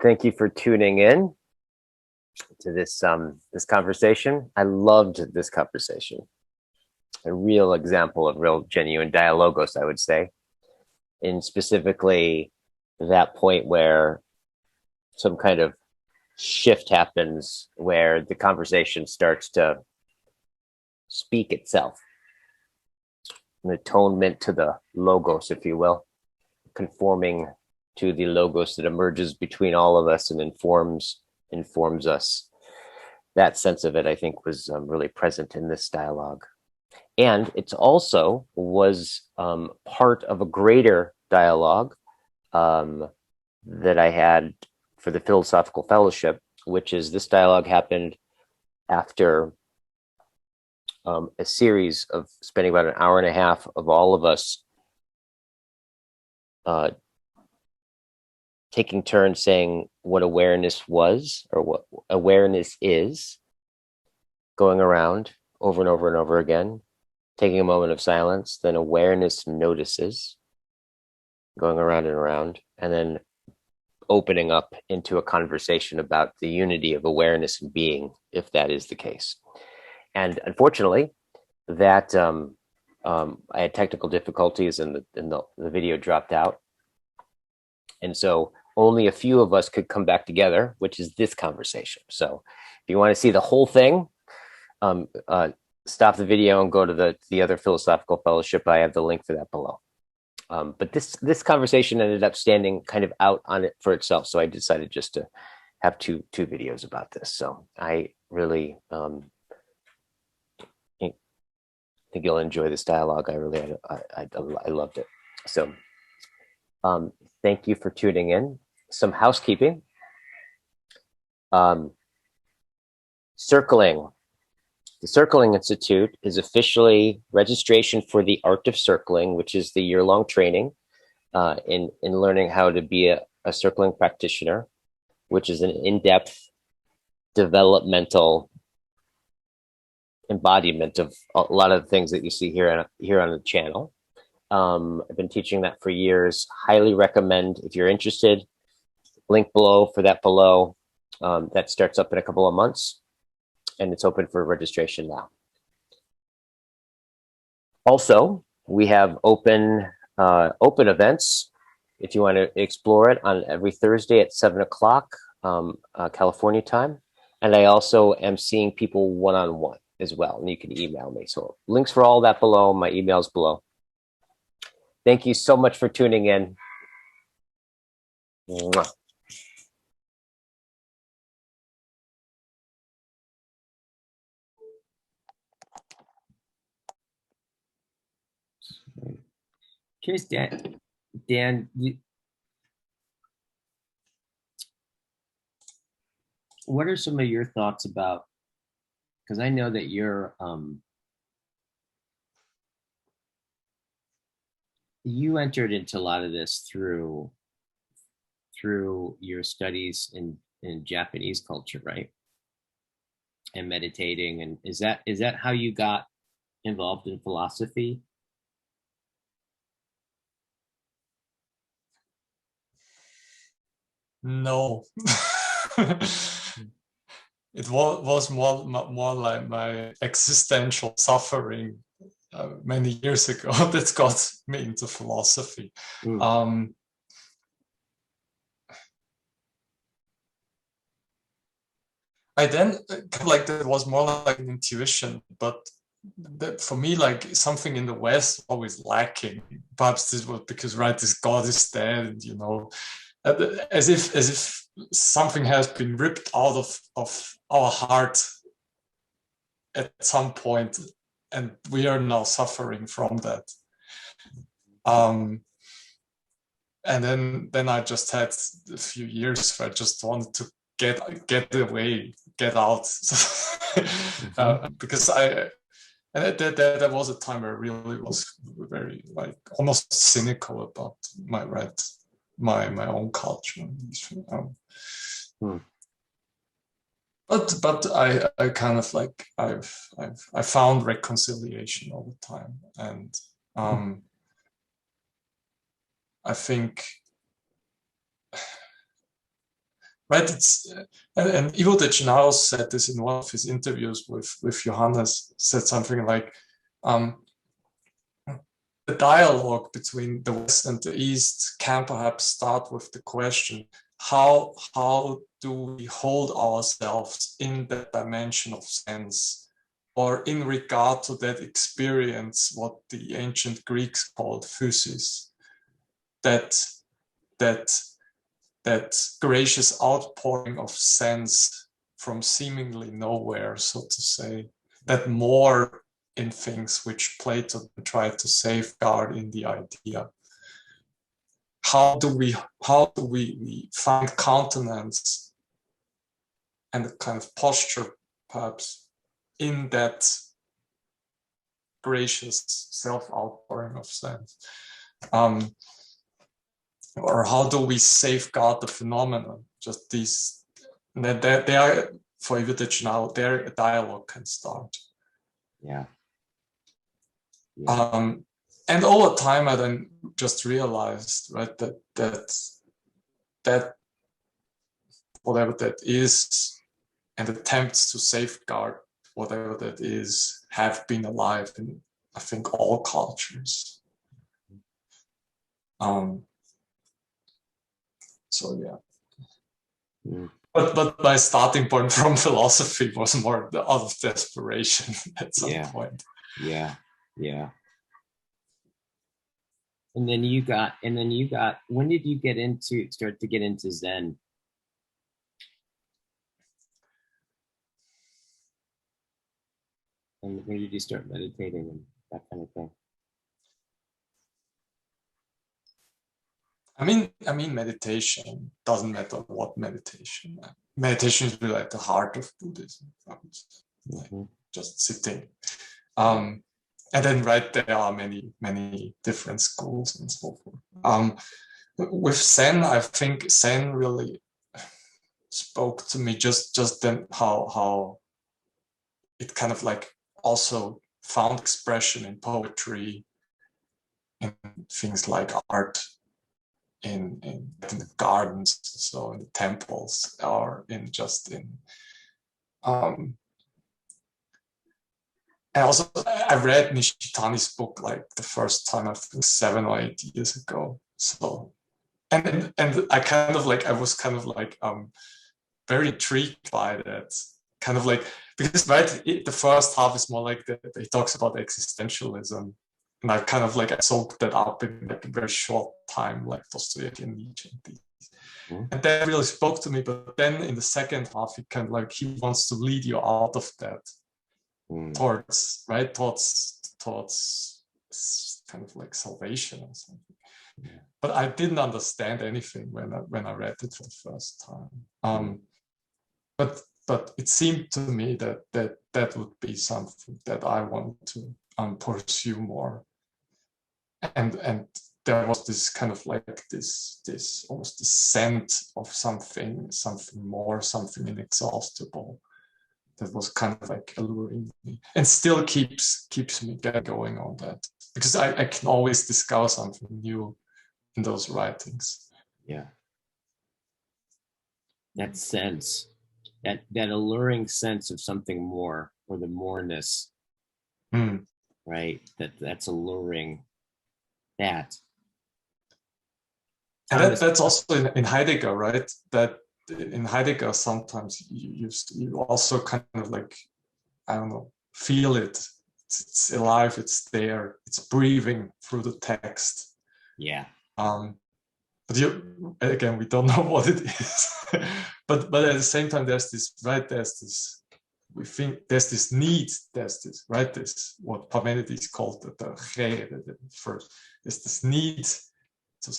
Thank you for tuning in to this conversation. I loved this conversation. A real example of real genuine dialogos, I would say, in specifically that point where some kind of shift happens, where the conversation starts to speak itself, an atonement to the logos, if you will, conforming to the logos that emerges between all of us and informs us. That sense of it, I think, was really present in this dialogue. And it also was part of a greater dialogue that I had for the Philosophical Fellowship, which is this dialogue happened after a series of spending about an hour and a half of all of us taking turns saying what awareness was or what awareness is, going around over and over and over again, taking a moment of silence, then awareness notices, going around and around, and then opening up into a conversation about the unity of awareness and being, if that is the case. And unfortunately, that I had technical difficulties and the video dropped out. And so only a few of us could come back together, which is this conversation. So if you want to see the whole thing, stop the video and go to the other Philosophical Fellowship. I have the link for that below. But this conversation ended up standing kind of out on it for itself. So I decided just to have two videos about this. So I really think you'll enjoy this dialogue. I loved it. So thank you for tuning in. Some housekeeping. Circling. The Circling Institute is officially registration for the Art of Circling, which is the year-long training in learning how to be a circling practitioner, which is an in-depth developmental embodiment of a lot of the things that you see here on the channel. I've been teaching that for years. Highly recommend if you're interested. Link below for that below. That starts up in a couple of months, and it's open for registration now. Also, we have open events if you want to explore it on every Thursday at 7 o'clock California time. And I also am seeing people one-on-one as well, and you can email me. So links for all that below. My email's below. Thank you so much for tuning in. Mwah. Curious, Dan, what are some of your thoughts about, because I know that you're you entered into a lot of this through your studies in Japanese culture, right? And meditating, and is that how you got involved in philosophy? No. It was more like my existential suffering many years ago that got me into philosophy. I then like that was more like an intuition, but that for me, like something in the West always lacking. Perhaps this was because this God is dead, and you know, as if something has been ripped out of our heart at some point, and we are now suffering from that. And then I just had a few years where I just wanted to get away, get out, because that was a time where I really was very like almost cynical about my own culture. But I kind of like I found reconciliation all the time, and I think right? It's and Ivo de Gennaro said this in one of his interviews with Johannes. Said something like, the dialogue between the West and the East can perhaps start with the question: how do we hold ourselves in that dimension of sense, or in regard to that experience, what the ancient Greeks called physis, that gracious outpouring of sense from seemingly nowhere, so to say, that more in things which Plato tried to safeguard in the idea. How do we find countenance and a kind of posture, perhaps, in that gracious self-outpouring of sense? Or how do we safeguard the phenomenon? Just these, they are, for Ivitic now, there a dialogue can start. Yeah. And over time, I then just realized, right, that whatever that is, and attempts to safeguard whatever that is, have been alive in, I think, all cultures. So yeah. Mm. But my starting point from philosophy was more out of desperation at some point. Yeah. And then you got, when did you start to get into Zen? And when did you start meditating and that kind of thing? I mean, meditation doesn't matter what meditation. Meditation is really at the heart of Buddhism. Just sitting. And then, right, there are many different schools and so forth. With Zen, I think Zen really spoke to me just then how it kind of like also found expression in poetry, in things like art, in the gardens, so in the temples, or in and also, I read Nishitani's book like the first time, I think 7 or 8 years ago. So, and I kind of like, I was kind of like very intrigued by that. Kind of like, because right, the first half is more like he talks about existentialism, and I kind of like I soaked that up in like a very short time, like Dostoevsky and Nietzsche and these. And that really spoke to me. But then in the second half, he kind of like he wants to lead you out of that. Towards kind of like salvation or something. But I didn't understand anything when I read it for the first time. But it seemed to me that would be something that I want to pursue more. And there was this kind of like this almost this scent of something more, something inexhaustible, that was kind of like alluring me, and still keeps me going on that, because I can always discover something new in those writings. Yeah. That sense, that alluring sense of something more, or the moreness, right? That's alluring. That. And that's also in Heidegger, right? That in Heidegger, sometimes you also kind of like, I don't know, feel it. It's alive. It's there. It's breathing through the text. Yeah. But again, we don't know what it is. but at the same time, there's this, right? We think there's this need. There's this, right? This what Parmenides called the first. There's this need to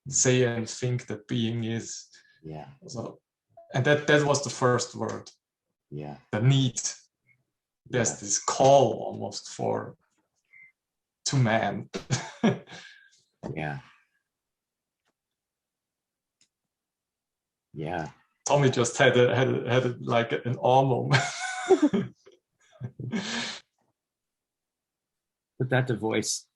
say and think that being is. Yeah. So, and that was the first word. Yeah. The need. There's this call almost to man. Yeah. Yeah. Tommy just had like an awe moment. Put that to voice.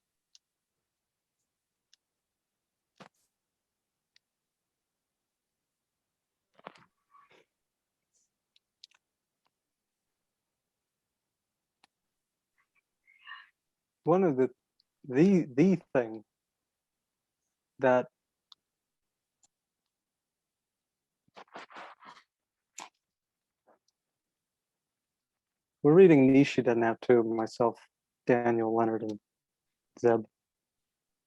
one of the thing that we're reading Nishida now too, myself, Daniel, Leonard, and Zeb.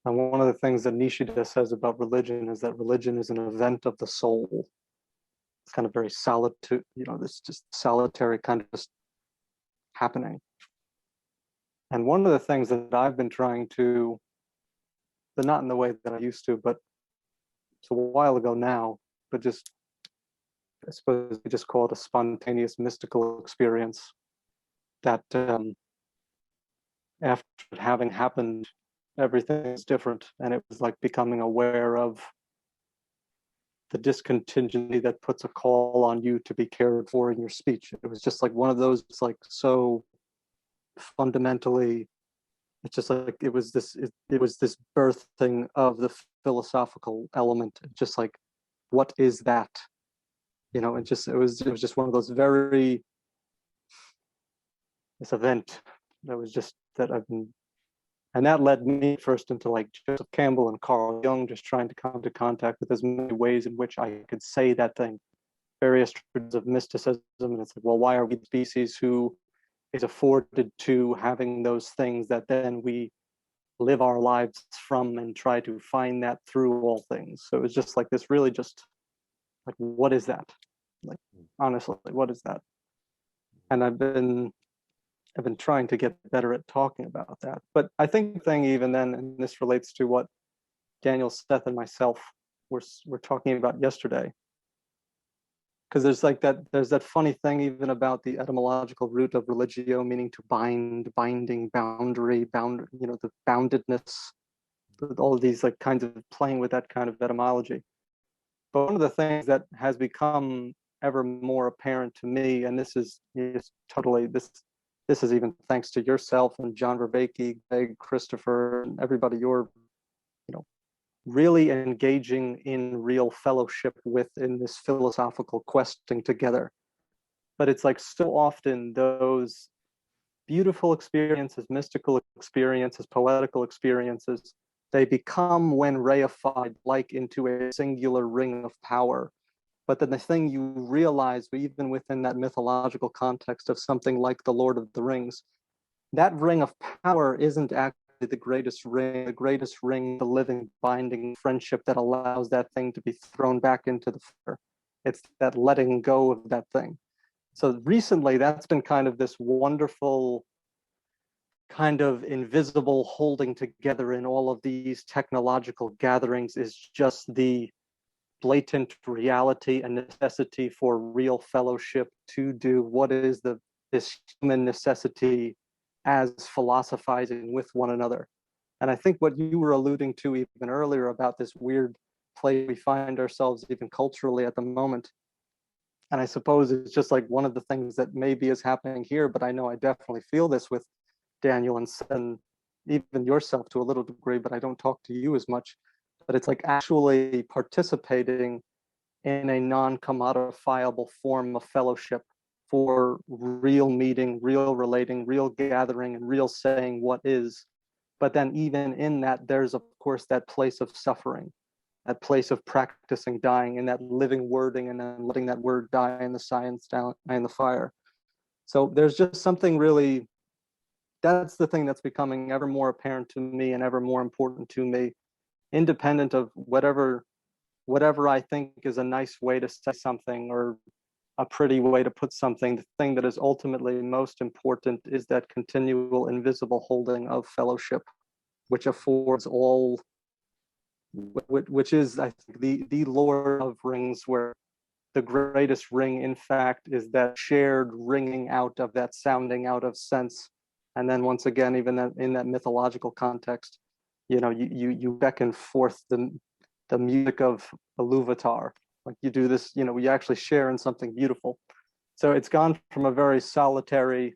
And one of the things that Nishida says about religion is that religion is an event of the soul. It's kind of very solitude, this just solitary kind of just happening. And one of the things that I've been trying to, but not in the way that I used to, but it's a while ago now, but just, I suppose we just call it a spontaneous mystical experience that after having happened, everything is different. And it was like becoming aware of the discontinuity that puts a call on you to be cared for in your speech. It was just like one of those, like so fundamentally, it's just like it was this birthing of the philosophical element. Just like, what is that? It was just one of those very, this event that was just that I've been, and that led me first into like Joseph Campbell and Carl Jung, just trying to come into contact with as many ways in which I could say that thing, various traditions of mysticism. And it's like, well, why are we the species who is afforded to having those things that then we live our lives from and try to find that through all things? So it was just like this really just like, what is that? Like, honestly, what is that? And I've been trying to get better at talking about that. But I think the thing even then, and this relates to what Daniel, Seth, and myself were talking about yesterday, because there's that funny thing even about the etymological root of religio, meaning to bind, binding, boundary, the boundedness, all of these like kinds of playing with that kind of etymology. But one of the things that has become ever more apparent to me, and this is totally this is even thanks to yourself and John Vervaeke, Greg, Christopher, and everybody, you're really engaging in real fellowship with in this philosophical questing together. But it's like so often those beautiful experiences, mystical experiences, poetical experiences, they become, when reified, like into a singular ring of power. But then the thing you realize, even within that mythological context of something like the Lord of the Rings, that ring of power isn't actually the greatest ring, the living, binding friendship that allows that thing to be thrown back into the fire. It's that letting go of that thing. So recently, that's been kind of this wonderful, kind of invisible holding together in all of these technological gatherings, is just the blatant reality and necessity for real fellowship to do what is this human necessity as philosophizing with one another. And I think what you were alluding to even earlier about this weird place we find ourselves even culturally at the moment, and I suppose it's just like one of the things that maybe is happening here, but I know I definitely feel this with Daniel and even yourself to a little degree, but I don't talk to you as much. But it's like actually participating in a non-commodifiable form of fellowship for real meeting, real relating, real gathering, and real saying what is. But then even in that, there's of course that place of suffering, that place of practicing dying, and that living wording, and then letting that word die in the science down in the fire. So there's just something really, that's the thing that's becoming ever more apparent to me and ever more important to me, independent of whatever I think is a nice way to say something or a pretty way to put something. The thing that is ultimately most important is that continual invisible holding of fellowship, which affords all, which is, I think, the Lord of Rings, where the greatest ring, in fact, is that shared ringing out of that sounding out of sense. And then once again, even in that mythological context, you beckon forth the music of Iluvatar. Like you do this, we actually share in something beautiful. So it's gone from a very solitary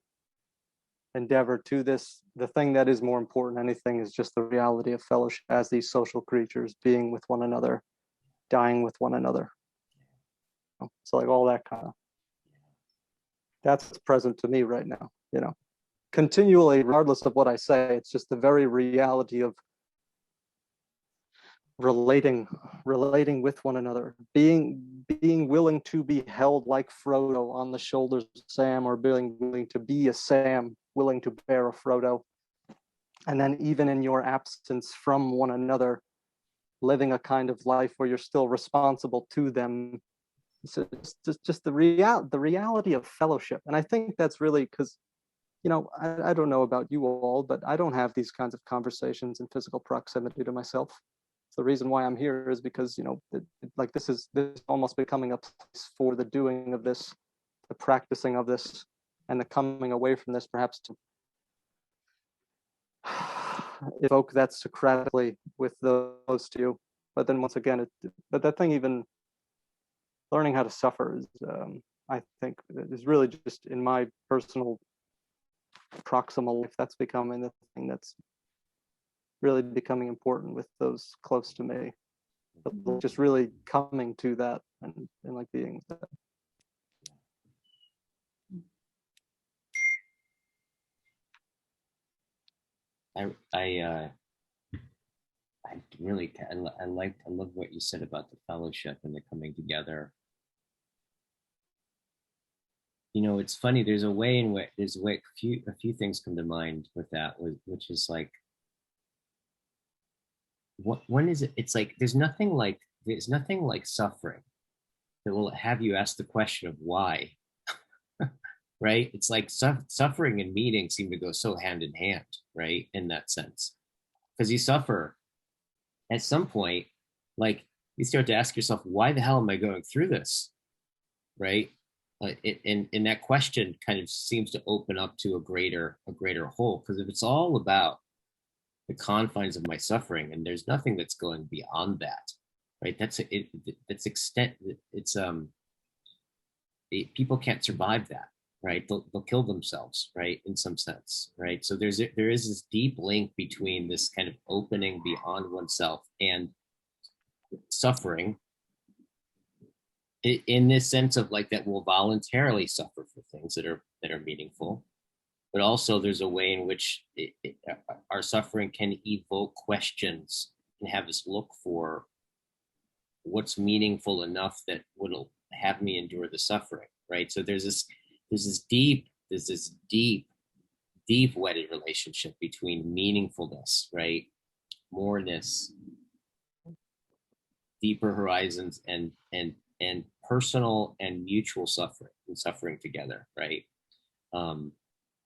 endeavor to this, the thing that is more important than anything is just the reality of fellowship as these social creatures, being with one another, dying with one another. So like all that kind of, that's present to me right now. continually, regardless of what I say, it's just the very reality of relating with one another, being willing to be held like Frodo on the shoulders of Sam, or being willing to be a Sam willing to bear a Frodo. And then even in your absence from one another, living a kind of life where you're still responsible to them. So just the reality of fellowship. And I think that's really because, you know, I don't know about you all, but I don't have these kinds of conversations in physical proximity to myself. The reason why I'm here is because, you know, like this is almost becoming a place for the doing of this, the practicing of this, and the coming away from this, perhaps to evoke that Socratically with those to you. But then once again, but that thing, even learning how to suffer, is I think is really just in my personal proximal life, that's becoming the thing that's really becoming important with those close to me. But just really coming to that and like being with that. I love what you said about the fellowship and the coming together. You know, it's funny. There's a few things come to mind with that, which is like, when is it? It's like there's nothing like suffering that will have you ask the question of why, right? It's like suffering and meaning seem to go so hand in hand, right? In that sense, because you suffer at some point, like you start to ask yourself, why the hell am I going through this, right? And that question kind of seems to open up to a greater whole, because if it's all about the confines of my suffering and there's nothing that's going beyond that, right? People can't survive that, right? They'll kill themselves, right? In some sense, right? So there is this deep link between this kind of opening beyond oneself and suffering, in this sense of like that we'll voluntarily suffer for things that are meaningful, but also there's a way in which our suffering can evoke questions and have us look for what's meaningful enough that will have me endure the suffering, right? So there's this deep wedded relationship between meaningfulness, right, moreness, deeper horizons, and personal and mutual suffering together, right?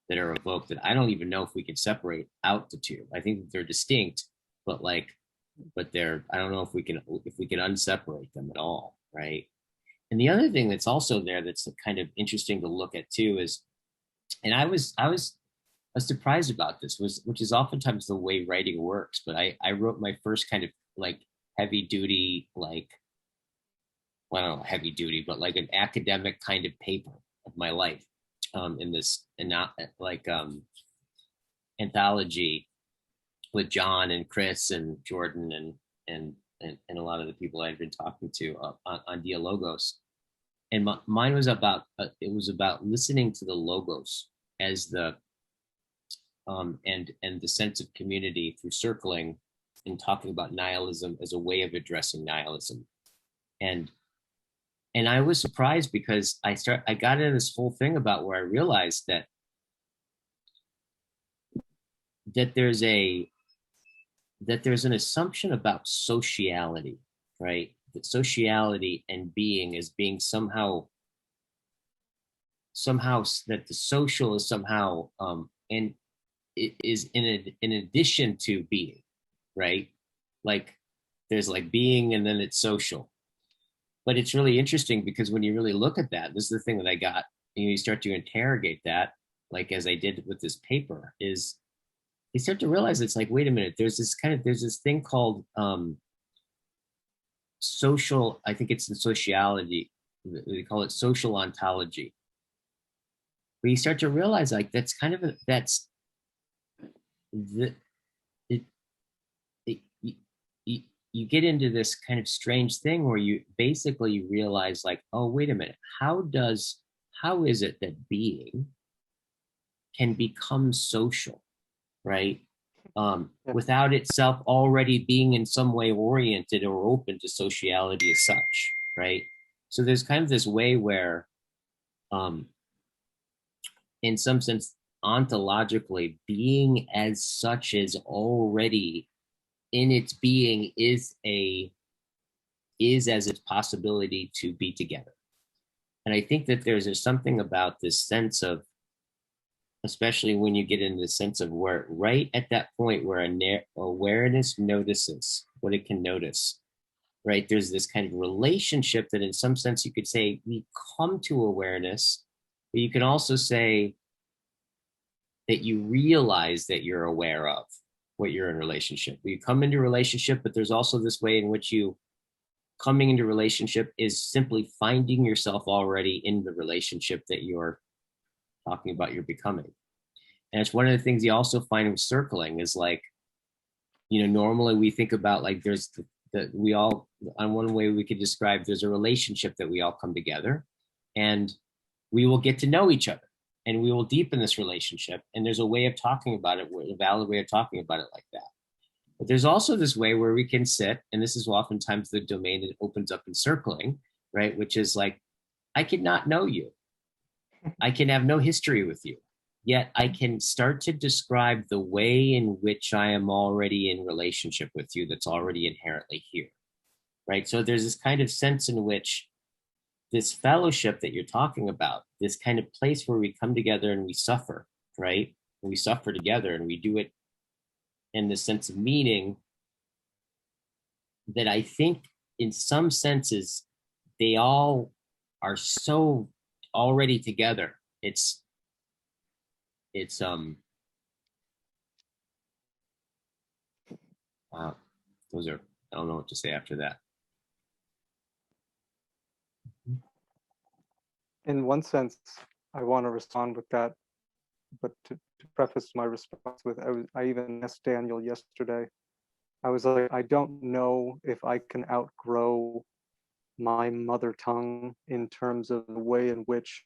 That are evoked, that I don't even know if we can separate out the two. I think that they're distinct, but they're, I don't know if we can unseparate them at all, right? And the other thing that's also there that's kind of interesting to look at too is, and I was surprised about this, which is oftentimes the way writing works, but I wrote my first kind of like heavy duty, like, well, I don't know, heavy duty, but like an academic kind of paper of my life, in this, and not like anthology with John and Chris and Jordan and a lot of the people I'd been talking to on Dialogos. And mine was about it was about listening to the logos as the and the sense of community through circling and talking about nihilism as a way of addressing nihilism. And I was surprised because I got into this whole thing about where I realized that there's an assumption about sociality, right? That sociality and being as being somehow that the social is somehow and it is in addition to being, right? Like there's like being and then it's social. But it's really interesting because when you really look at that, this is the thing that I got, you start to interrogate that, like as I did with this paper, is you start to realize it's like, wait a minute, there's this thing called social, I think it's in sociology, they call it social ontology. But you start to realize like that's kind of you get into this kind of strange thing where you basically realize like, oh, wait a minute, how is it that being can become social, right? Yeah. Without itself already being in some way oriented or open to sociality as such, right? So there's kind of this way where, in some sense, ontologically, being as such is already in its being is as its possibility to be together. And I think that there's something about this sense of, especially when you get into the sense of where right at that point where awareness notices what it can notice, right? There's this kind of relationship that in some sense you could say we come to awareness, but you can also say that you realize that you're aware of what you're in relationship. You come into relationship, but there's also this way in which you coming into relationship is simply finding yourself already in the relationship that you're talking about you're becoming. And it's one of the things you also find with circling is like, normally we think about like there's we all, on one way we could describe, there's a relationship that we all come together and we will get to know each other and we will deepen this relationship. And there's a way of talking about it, a valid way of talking about it like that. But there's also this way where we can sit, and this is oftentimes the domain that opens up in circling, right? Which is like, I could not know you. I can have no history with you. Yet I can start to describe the way in which I am already in relationship with you that's already inherently here, right? So there's this kind of sense in which this fellowship that you're talking about, this kind of place where we come together and we suffer, right? And we suffer together and we do it in the sense of meaning that I think in some senses, they all are so already together. Those are, I don't know what to say after that. In one sense, I want to respond with that, but to preface my response with, I even asked Daniel yesterday. I was like, I don't know if I can outgrow my mother tongue in terms of the way in which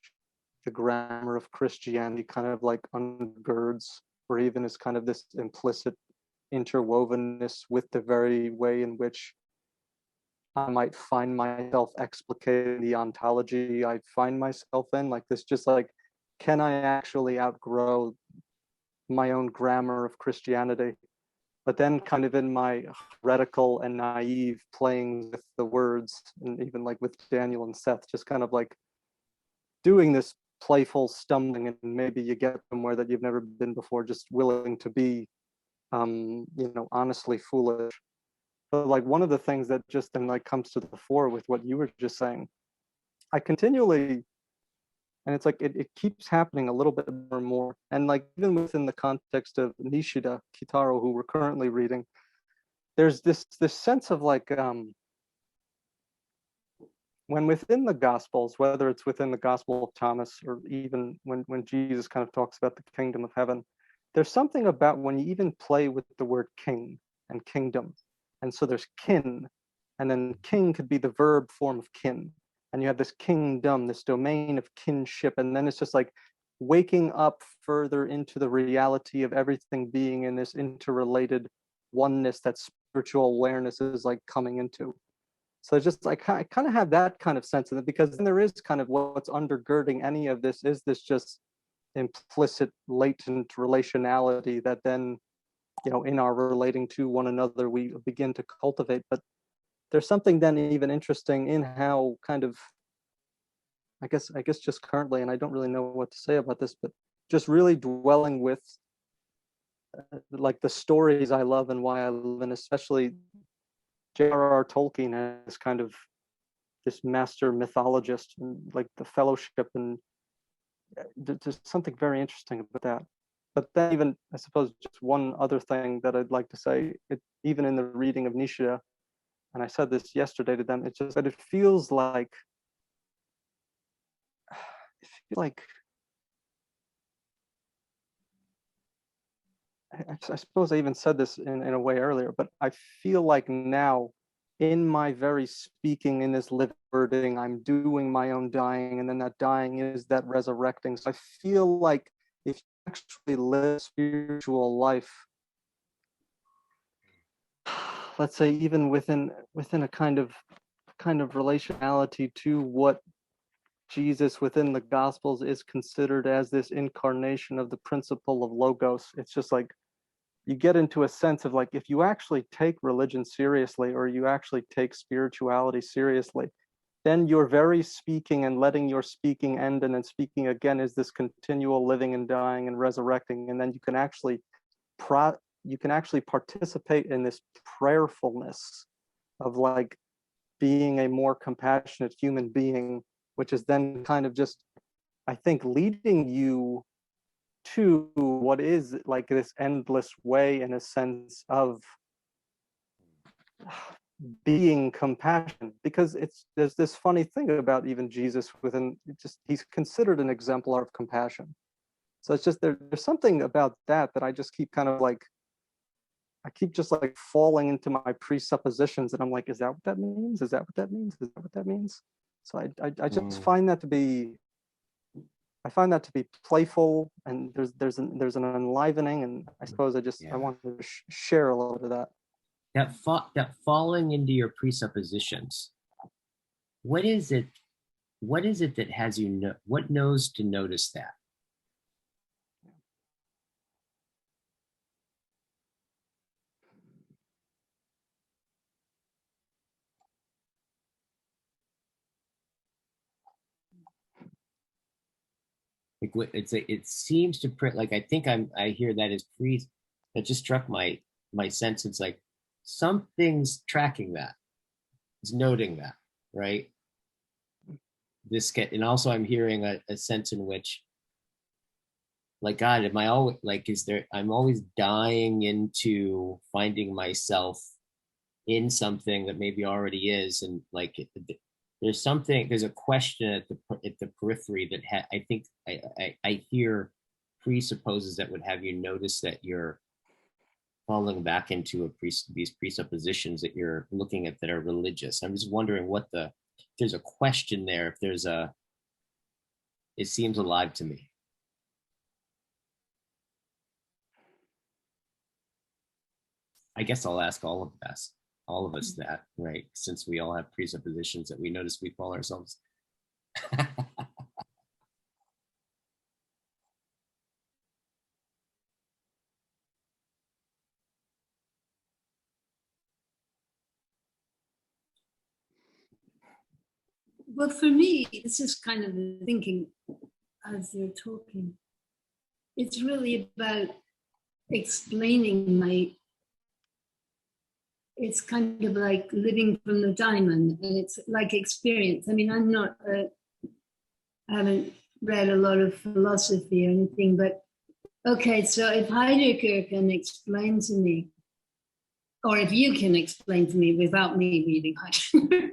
the grammar of Christianity kind of like undergirds, or even is kind of this implicit interwovenness with the very way in which I might find myself explicating the ontology I find myself in. Like this, just like, can I actually outgrow my own grammar of Christianity? But then kind of in my heretical and naive playing with the words, and even like with Daniel and Seth, just kind of like doing this playful stumbling, and maybe you get somewhere that you've never been before, just willing to be, honestly foolish. But like one of the things that just then like comes to the fore with what you were just saying, I continually, and it's like it keeps happening a little bit more and more. And like even within the context of Nishida Kitaro, who we're currently reading, there's this sense of like when within the Gospels, whether it's within the Gospel of Thomas or even when Jesus kind of talks about the kingdom of heaven, there's something about when you even play with the word king and kingdom. And so there's kin, and then king could be the verb form of kin. And you have this kingdom, this domain of kinship. And then it's just like waking up further into the reality of everything being in this interrelated oneness that spiritual awareness is like coming into. So just like I kind of have that kind of sense of it, because then there is kind of what's undergirding any of this is this just implicit latent relationality that then, in our relating to one another, we begin to cultivate. But there's something then even interesting in how kind of, I guess just currently, and I don't really know what to say about this, but just really dwelling with like the stories I love and why I love, and especially J.R.R. Tolkien as kind of this master mythologist, and like the Fellowship, and there's something very interesting about that. But then even, I suppose, just one other thing that I'd like to say, even in the reading of Nishida, and I said this yesterday to them, it's just that it feels like, I suppose I even said this in a way earlier, but I feel like now, in my very speaking in this living wording, I'm doing my own dying, and then that dying is that resurrecting. So I feel like if actually live spiritual life, let's say even within a kind of relationality to what Jesus within the Gospels is considered as this incarnation of the principle of logos. It's just like you get into a sense of like, if you actually take religion seriously, or you actually take spirituality seriously, then your very speaking and letting your speaking end and then speaking again is this continual living and dying and resurrecting. And then you can actually participate in this prayerfulness of like being a more compassionate human being, which is then kind of just, I think, leading you to what is like this endless way, in a sense of being compassionate. Because there's this funny thing about even Jesus within, he's considered an exemplar of compassion. So it's just there's something about that I just keep kind of like, I keep just like falling into my presuppositions, and I'm like, is that what that means? Is that what that means? Is that what that means? So I just find that to be, playful, and there's an enlivening, and I suppose I wanted to share a little bit of that. That falling into your presuppositions. What is it that has you what knows to notice that? Like it seems to print, like I think I hear that as that just struck my sense. It's like something's tracking that, it's noting that, right? And also I'm hearing a sense in which, like, God, am I always like, I'm always dying into finding myself in something that maybe already is, and like there's a question at the periphery that I think I hear presupposes that would have you notice that you're falling back into these presuppositions that you're looking at that are religious. I'm just wondering if there's a question there, if it seems alive to me. I guess I'll ask all of us that, right? Since we all have presuppositions that we notice we fall ourselves. Well, for me, this is kind of the thinking as you're talking. It's really about explaining it's kind of like living from the diamond, and it's like experience. I mean, I haven't read a lot of philosophy or anything, but okay, so if Heidegger can explain to me, or if you can explain to me without me reading Heidegger,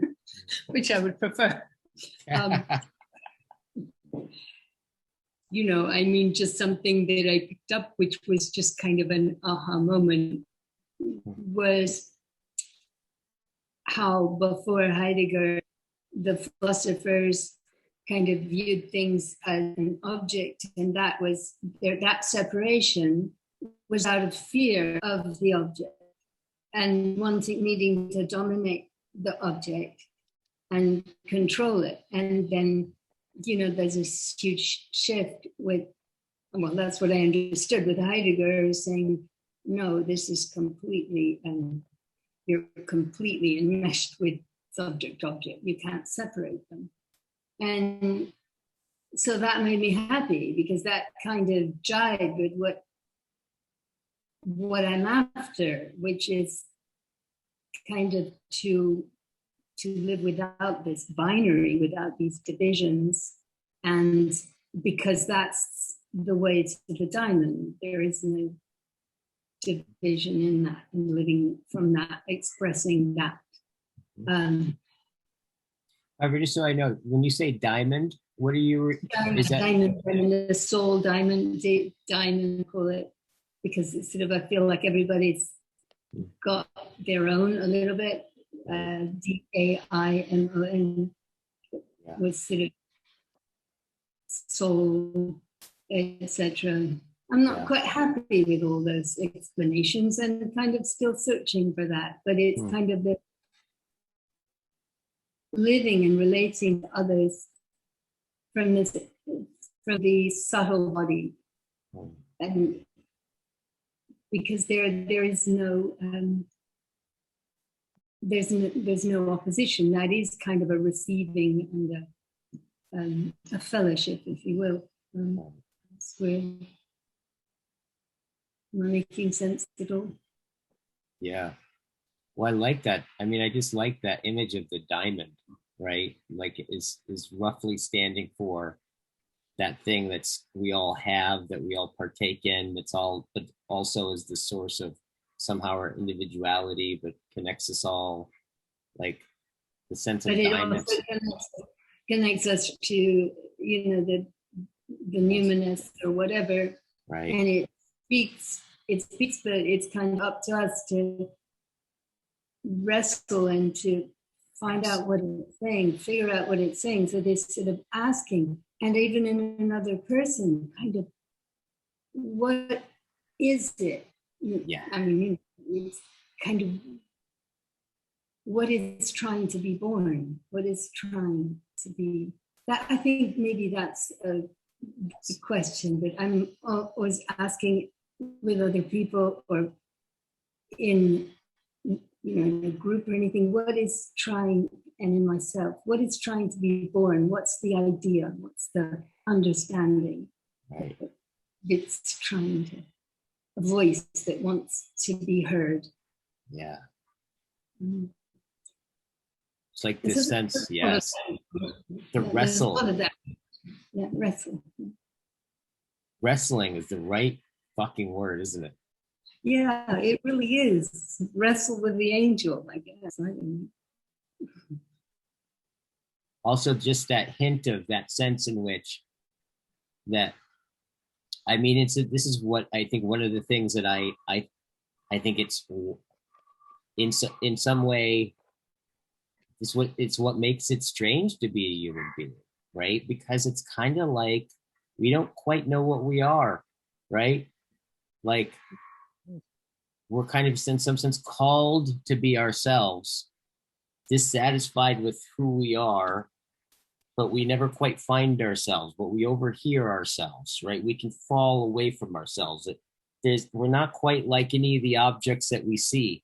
which I would prefer. I mean, just something that I picked up, which was just kind of an aha moment, was how before Heidegger, the philosophers kind of viewed things as an object, and that separation was out of fear of the object and needing to dominate the object and control it. And then, there's this huge shift that's what I understood with Heidegger, saying, no, this is completely, you're completely enmeshed with subject-object. You can't separate them. And so that made me happy, because that kind of jived with what I'm after, which is kind of to live without this binary, without these divisions. And because that's the way to the diamond, there is no division in that, and living from that, expressing that. Just so I know, when you say diamond, what are you? Diamond, the soul diamond, call it, because it's sort of, I feel like everybody's got their own a little bit. DAIMON was sort of soul, etc. I'm not quite happy with all those explanations and kind of still searching for that. But it's kind of the living and relating to others from the subtle body, and because there is no there's no opposition. That is kind of a receiving and a fellowship, if you will. It's weird. Am I making sense at all? Yeah. Well, I like that. I mean, I just like that image of the diamond, right? Like it is roughly standing for that thing that's we all have, that we all partake in, that's all, but also is the source of somehow our individuality, but connects us all, like the sense of diamonds. But it also connects us to, you know, the numinous or whatever, right? And it speaks, but it's kind of up to us to wrestle and to find out what it's saying, figure out what it's saying. So this sort of asking, and even in another person, kind of, what is it? Yeah. I mean, it's kind of what is trying to be born, what is trying to be. That, I think maybe that's a question that I'm always asking with other people or in, you know, in a group or anything. What is trying, and in myself, what is trying to be born? What's the idea? What's the understanding? Right. It's trying to, a voice that wants to be heard. Yeah. Mm. It's like this sense, yes. The wrestle. There's a lot of that. Yeah, wrestle. Wrestling is the right fucking word, isn't it? Yeah, it really is. Wrestle with the angel, I guess. Also, just that hint of that sense in which that, I mean, this is what I think one of the things that I think it's in some way, it's what makes it strange to be a human being, right? Because it's kind of like we don't quite know what we are, right? Like we're kind of in some sense called to be ourselves, dissatisfied with who we are, but we never quite find ourselves, but we overhear ourselves, right? We can fall away from ourselves. We're not quite like any of the objects that we see,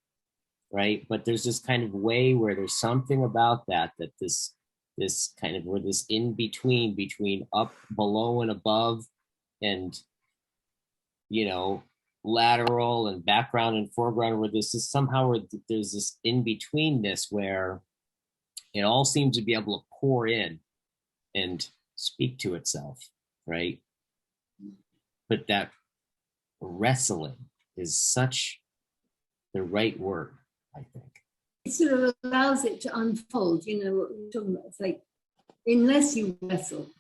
right? But there's this kind of way where there's something about that this kind of, where this in between up, below, and above, and, you know, lateral and background and foreground, where this is somehow where there's this in betweenness where it all seems to be able to pour in and speak to itself, right? But that wrestling is such the right word, I think. It sort of allows it to unfold, you know, what we're talking about. It's like, unless you wrestle.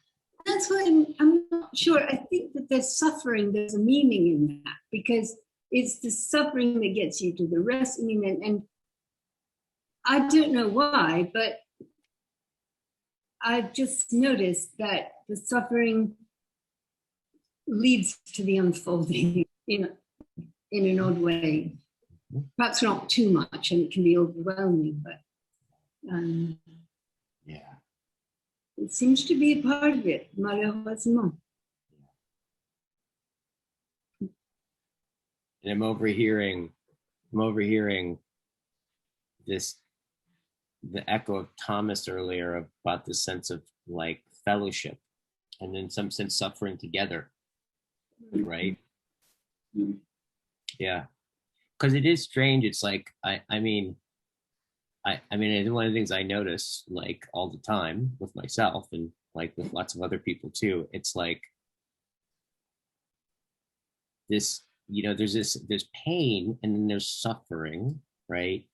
That's why I'm not sure. I think that there's suffering, there's a meaning in that, because it's the suffering that gets you to the wrestling. And I don't know why, but I've just noticed that the suffering leads to the unfolding in an odd way. Perhaps not too much, and it can be overwhelming, but yeah, it seems to be a part of it, malheureusement. And I'm overhearing this, the echo of Thomas earlier about the sense of like fellowship, and in some sense suffering together, right? Mm-hmm. Yeah, because it is strange. It's like I mean one of the things I notice like all the time with myself and like with lots of other people too, it's like this, you know, there's pain and then there's suffering, right?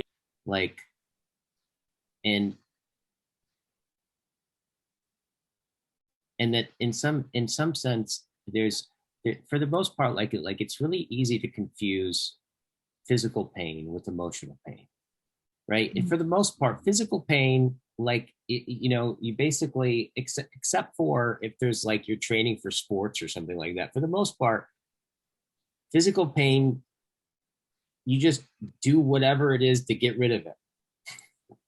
Like, and that in some sense there's, for the most part, like it's really easy to confuse physical pain with emotional pain, right? And for the most part, physical pain, like you know, you basically, except for if there's like you're training for sports or something like that, for the most part, physical pain, you just do whatever it is to get rid of it,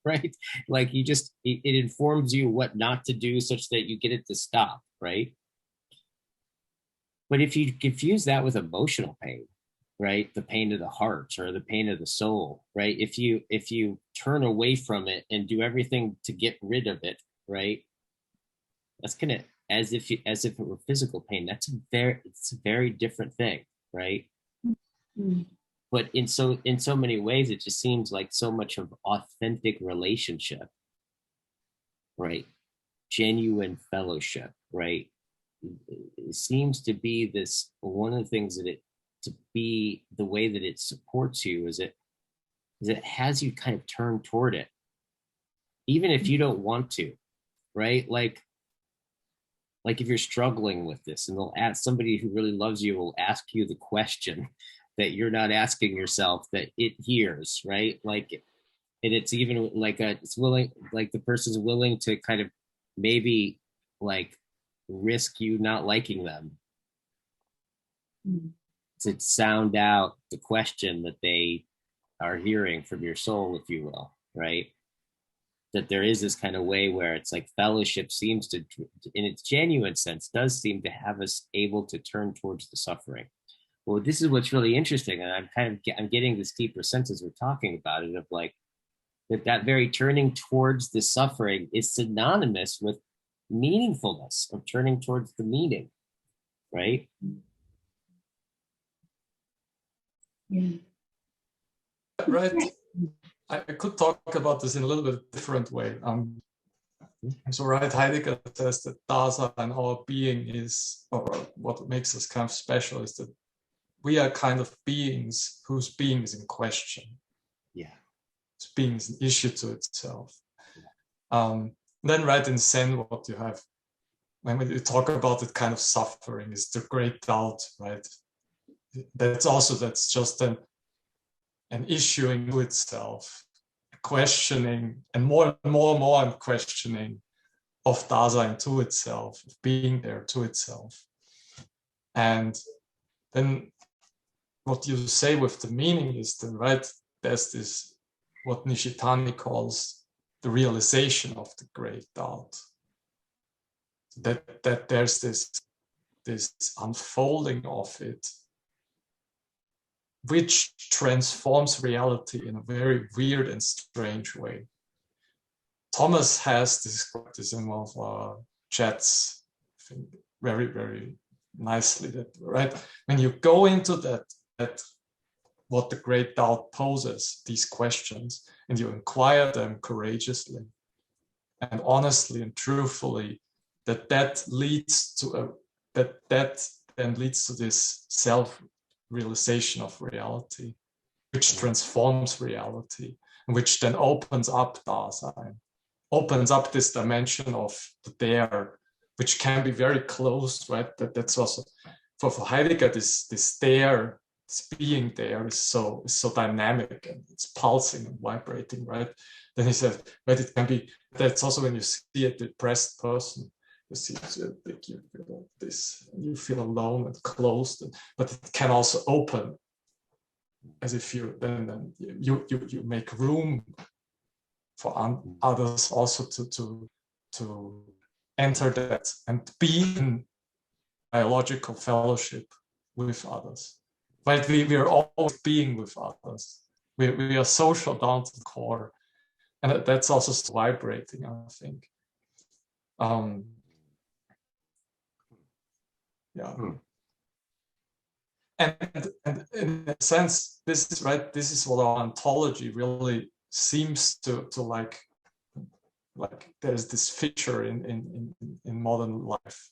right? Like you just, it informs you what not to do such that you get it to stop, right? But if you confuse that with emotional pain, right, the pain of the heart or the pain of the soul, right, if you turn away from it and do everything to get rid of it, right, that's gonna, as if it were physical pain, it's a very different thing, right? Mm. But in so many ways, it just seems like so much of authentic relationship, right, genuine fellowship, right, it seems to be this, one of the things that it, to be the way that it supports you is it has you kind of turn toward it, even if you don't want to, right? Like if you're struggling with this, and they'll ask, somebody who really loves you will ask you the question that you're not asking yourself, that it hears, right? Like, and it's even like it's willing, like the person's willing to kind of maybe like risk you not liking them to sound out the question that they are hearing from your soul, if you will, right? That there is this kind of way where it's like fellowship seems to, in its genuine sense, does seem to have us able to turn towards the suffering. Well, this is what's really interesting, and I'm getting this deeper sense as we're talking about it, of like that very turning towards the suffering is synonymous with meaningfulness, of turning towards the meaning, right? Yeah. Right. I could talk about this in a little bit different way. So right, Heidegger says that Dasein and our being is, or what makes us kind of special is that we are kind of beings whose being is in question. Yeah. Its being is an issue to itself. Then right in Zen, what you have, when we talk about that kind of suffering, is the great doubt, right? That's just an issuing to itself, questioning, and more and questioning of Dasein to itself, of being there to itself. And then what you say with the meaning is then, right, there's this, what Nishitani calls the realization of the great doubt. That there's this unfolding of it, which transforms reality in a very weird and strange way. Thomas has described this in one of our chats, I think, very, very nicely. That, right, when you go into that what the great doubt poses, these questions, and you inquire them courageously and honestly and truthfully, that leads to that then leads to this self-realization of reality, which transforms reality, and which then opens up Dasein, opens up this dimension of the there, which can be very close, right? That's also for Heidegger, this there, this being there is so dynamic, and it's pulsing and vibrating, right? Then he said, but it can be, that's also when you see a depressed person, you see like you feel this, and you feel alone and closed, but it can also open, as if you then you make room for others also to enter that and be in biological fellowship with others. Right? We are always being with others. We are social down to the core, and that's also vibrating, I think. Yeah. And in a sense, this is right. This is what our ontology really seems to like there's this feature in modern life,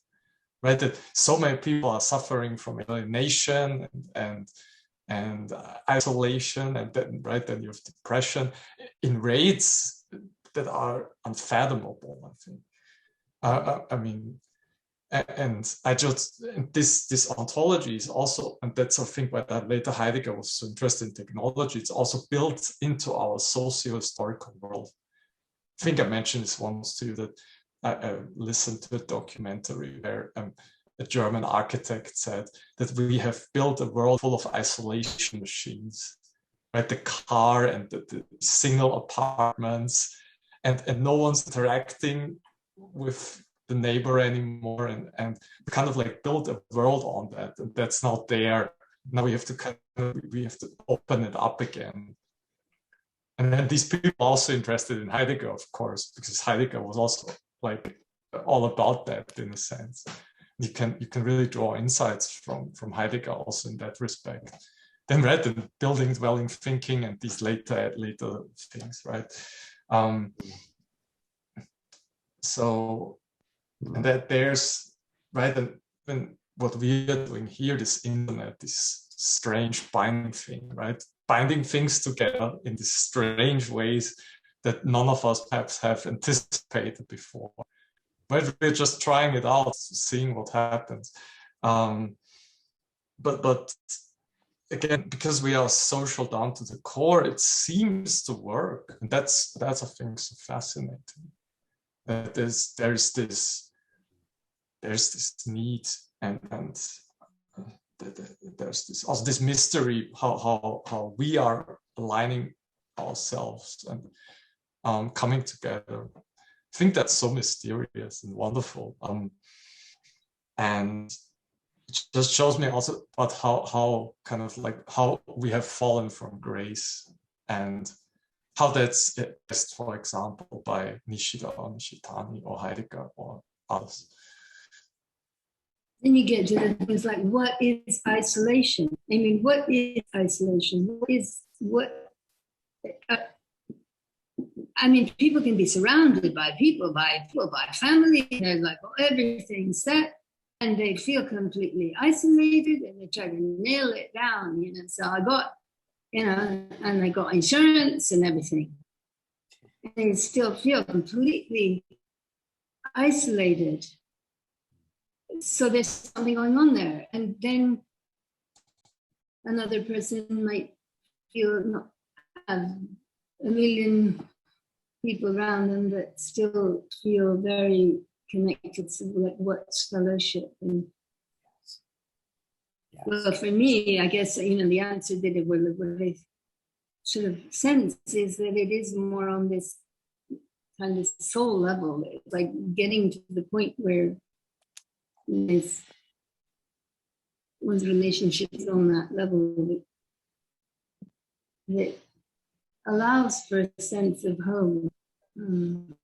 right? That so many people are suffering from alienation and isolation, and then then you have depression in rates that are unfathomable, I think. I mean, and I just, this ontology is also, and that's I think why that later Heidegger was so interested in technology, it's also built into our socio-historical world. I think I mentioned this once too, that I listened to a documentary where a German architect said, that we have built a world full of isolation machines, right? The car and the single apartments, and no one's interacting with the neighbor anymore, and we kind of like build a world on that, and that's not there. Now we have to open it up again. And then these people are also interested in Heidegger, of course, because Heidegger was also like all about that in a sense. You can really draw insights from Heidegger also in that respect. Then read the building, dwelling, thinking, and these later things, right? So, and that there's, right, and what we are doing here, this internet, this strange binding thing, right? Binding things together in these strange ways that none of us perhaps have anticipated before. But we're just trying it out, seeing what happens. But again, because we are social down to the core, it seems to work, and that's I think so fascinating. That there's this need, and there's this also this mystery how we are aligning ourselves and coming together. I think that's so mysterious and wonderful, and it just shows me also about how kind of like how we have fallen from grace, and how that's expressed, for example, by Nishida or Nishitani or Heidegger or others. Then you get to the things like, what is isolation? I mean, what is isolation? I mean, people can be surrounded by people, by family. They're like, oh, everything's set, and they feel completely isolated, and they try to nail it down. So I got, and I got insurance and everything, and they still feel completely isolated. So there's something going on there, and then another person might feel not have a million people around them that still feel very connected to like what's fellowship. And well, for me, I guess the answer that it will sort of sense is that it is more on this kind of soul level. It's like getting to the point where one's relationship is on that level that allows for a sense of home. I'm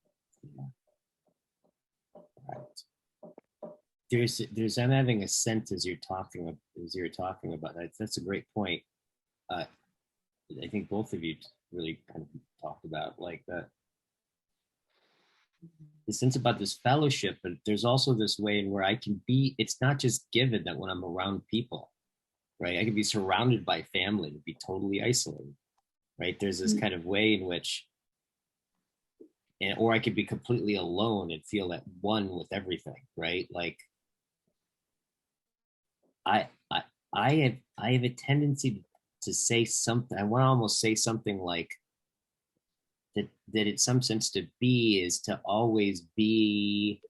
having a sense as you're talking about that. That's a great point. I think both of you really kind of talked about like that. The sense about this fellowship, but there's also this way in where I can be, it's not just given that when I'm around people, right? I can be surrounded by family to be totally isolated, right? There's this kind of way in which, or I could be completely alone and feel at one with everything, right? Like I have a tendency to say something, I want to almost say something like, that in some sense to be is to always be,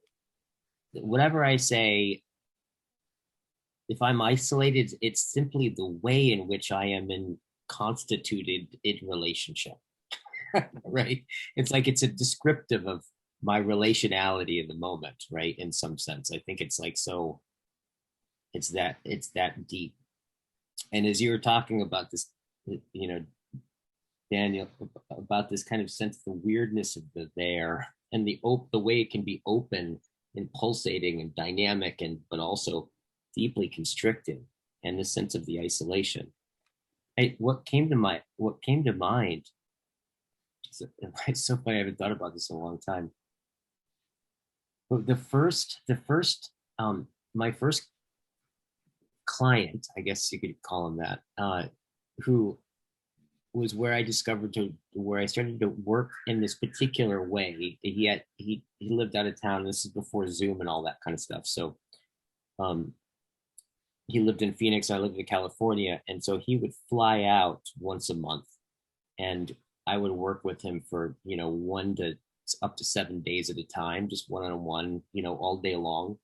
whatever I say, if I'm isolated, it's simply the way in which I am constituted in relationship, right? It's like it's a descriptive of my relationality in the moment, right? In some sense, I think it's like, so it's that deep. And as you were talking about this, Daniel, about this kind of sense of the weirdness of the there, and the way it can be open and pulsating and dynamic, but also deeply constricted, and the sense of the isolation. What came to mind? It's so funny. I haven't thought about this in a long time. But my first client, I guess you could call him that, who was where I discovered where I started to work in this particular way. He lived out of town. This is before Zoom and all that kind of stuff. So he lived in Phoenix. I lived in California. And so he would fly out once a month, and I would work with him for, 1 to up to 7 days at a time, just one-on-one, all day long.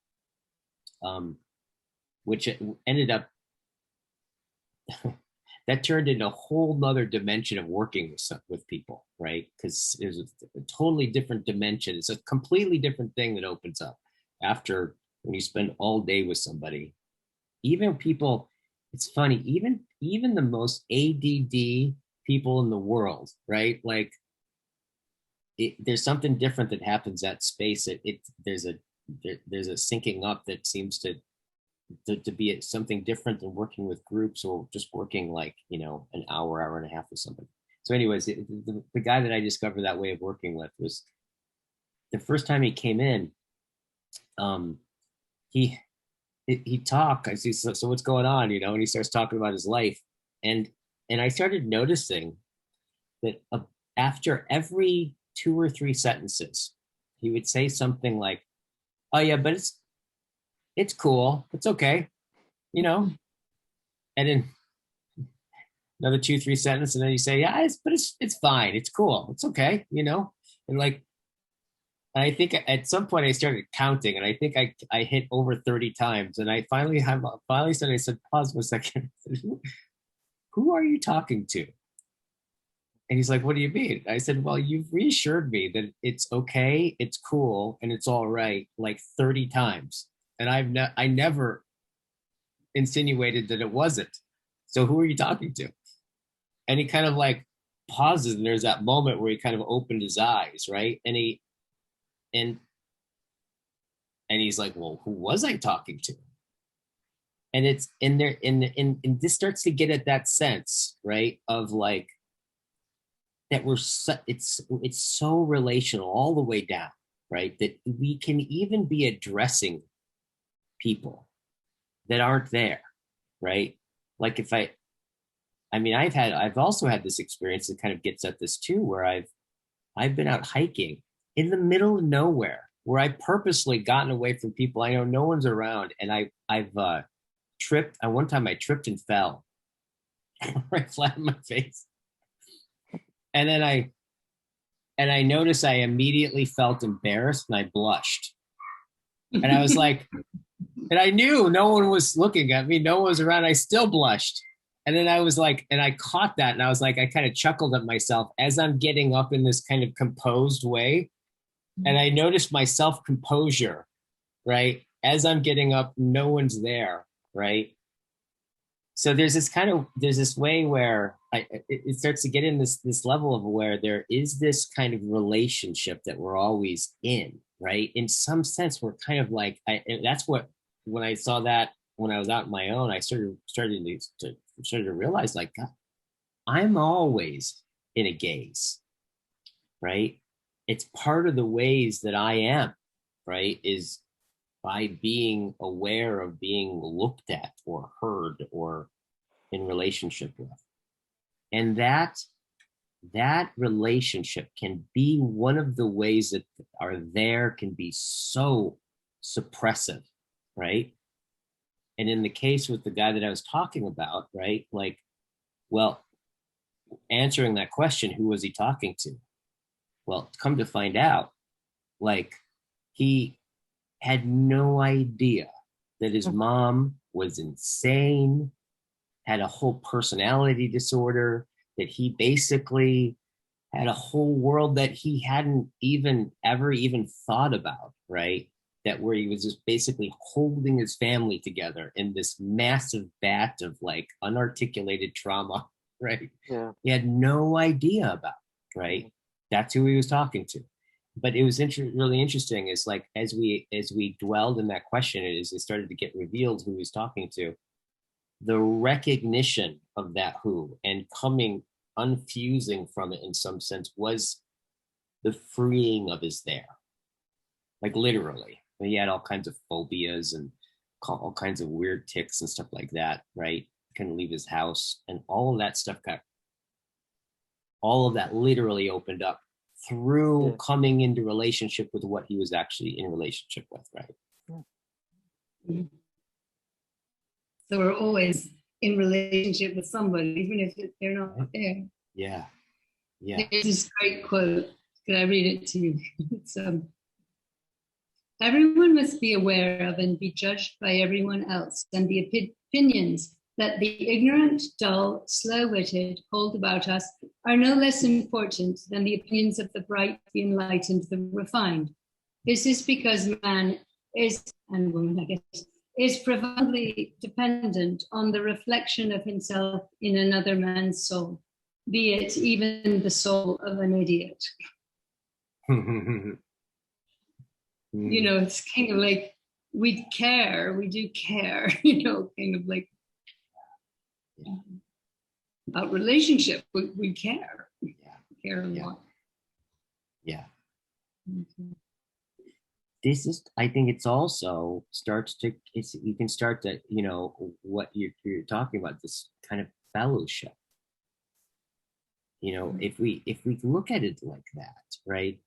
which ended up that turned into a whole nother dimension of working with people, right? Because it's a totally different dimension. It's a completely different thing that opens up after when you spend all day with somebody. Even people, it's funny, even the most ADD people in the world, right? Like there's something different that happens at space. There's a syncing up that seems to be something different than working with groups or just working like, an hour and a half with somebody. So anyways, the guy that I discovered that way of working with was the first time he came in, he talked. I see, so what's going on, and he starts talking about his life. And I started noticing that after every 2 or 3 sentences, he would say something like, oh yeah, but it's cool. It's okay. And then another 2, 3 sentences, and then you say, yeah, it's fine. It's cool. It's okay. And like, I think at some point I started counting, and I think I hit over 30 times. And I finally started, I said, pause for a second. Who are you talking to? And he's like, what do you mean? I said, well, you've reassured me that it's okay, it's cool, and it's all right, like 30 times. And I never insinuated that it wasn't. So who are you talking to? And he kind of like pauses, and there's that moment where he kind of opened his eyes, right? And he's like, well, who was I talking to? And it's in there, and this starts to get at that sense, right, of like that it's so relational all the way down, right, that we can even be addressing people that aren't there, right? Like if I've also had this experience that kind of gets at this too, where I've been out hiking in the middle of nowhere, where I purposely gotten away from people I know no one's around, and I've tripped. And one time I tripped and fell right flat on my face, and then I noticed I immediately felt embarrassed and I blushed, and I was like, and I knew no one was looking at me, no one was around. I still blushed. And then I was like, and I caught that, and I was like, I kind of chuckled at myself as I'm getting up in this kind of composed way. And I noticed my self-composure, right? As I'm getting up, no one's there, right? So there's this way where it starts to get in this level of where there is this kind of relationship that we're always in, right? In some sense, we're kind of like, that's what, when I saw that, when I was out on my own, I started to realize, like, God, I'm always in a gaze, right? It's part of the ways that I am, right, is by being aware of being looked at or heard or in relationship with. And that relationship can be one of the ways that are there, can be so suppressive, right? And in the case with the guy that I was talking about, right, like, well, answering that question, who was he talking to? Well, come to find out, like, he had no idea that his mom was insane, had a whole personality disorder, that he basically had a whole world that he hadn't ever thought about, right? That where he was just basically holding his family together in this massive vat of like unarticulated trauma, right? Yeah. He had no idea about, right? That's who he was talking to. But it was really interesting is like, as we dwelled in that question, it started to get revealed who he was talking to. The recognition of that who and unfusing from it in some sense was the freeing of his there. Like literally. He had all kinds of phobias and all kinds of weird tics and stuff like that, right? Couldn't leave his house, and all of that stuff all of that literally opened up through coming into relationship with what he was actually in relationship with, right? So we're always in relationship with somebody, even if they're not there. Yeah. There's this great quote. Can I read it to you? It's Everyone must be aware of and be judged by everyone else, and the opinions that the ignorant, dull, slow-witted hold about us are no less important than the opinions of the bright, the enlightened, the refined. This is because man is, and woman, I guess, is profoundly dependent on the reflection of himself in another man's soul, be it even the soul of an idiot. You know, it's kind of like we do care, you know, kind of like about relationship, we care. We care a lot. Yeah. Mm-hmm. This is, I think it's also starts to, you can start to, you know, what you're talking about, this kind of fellowship. You know, if we look at it like that, right?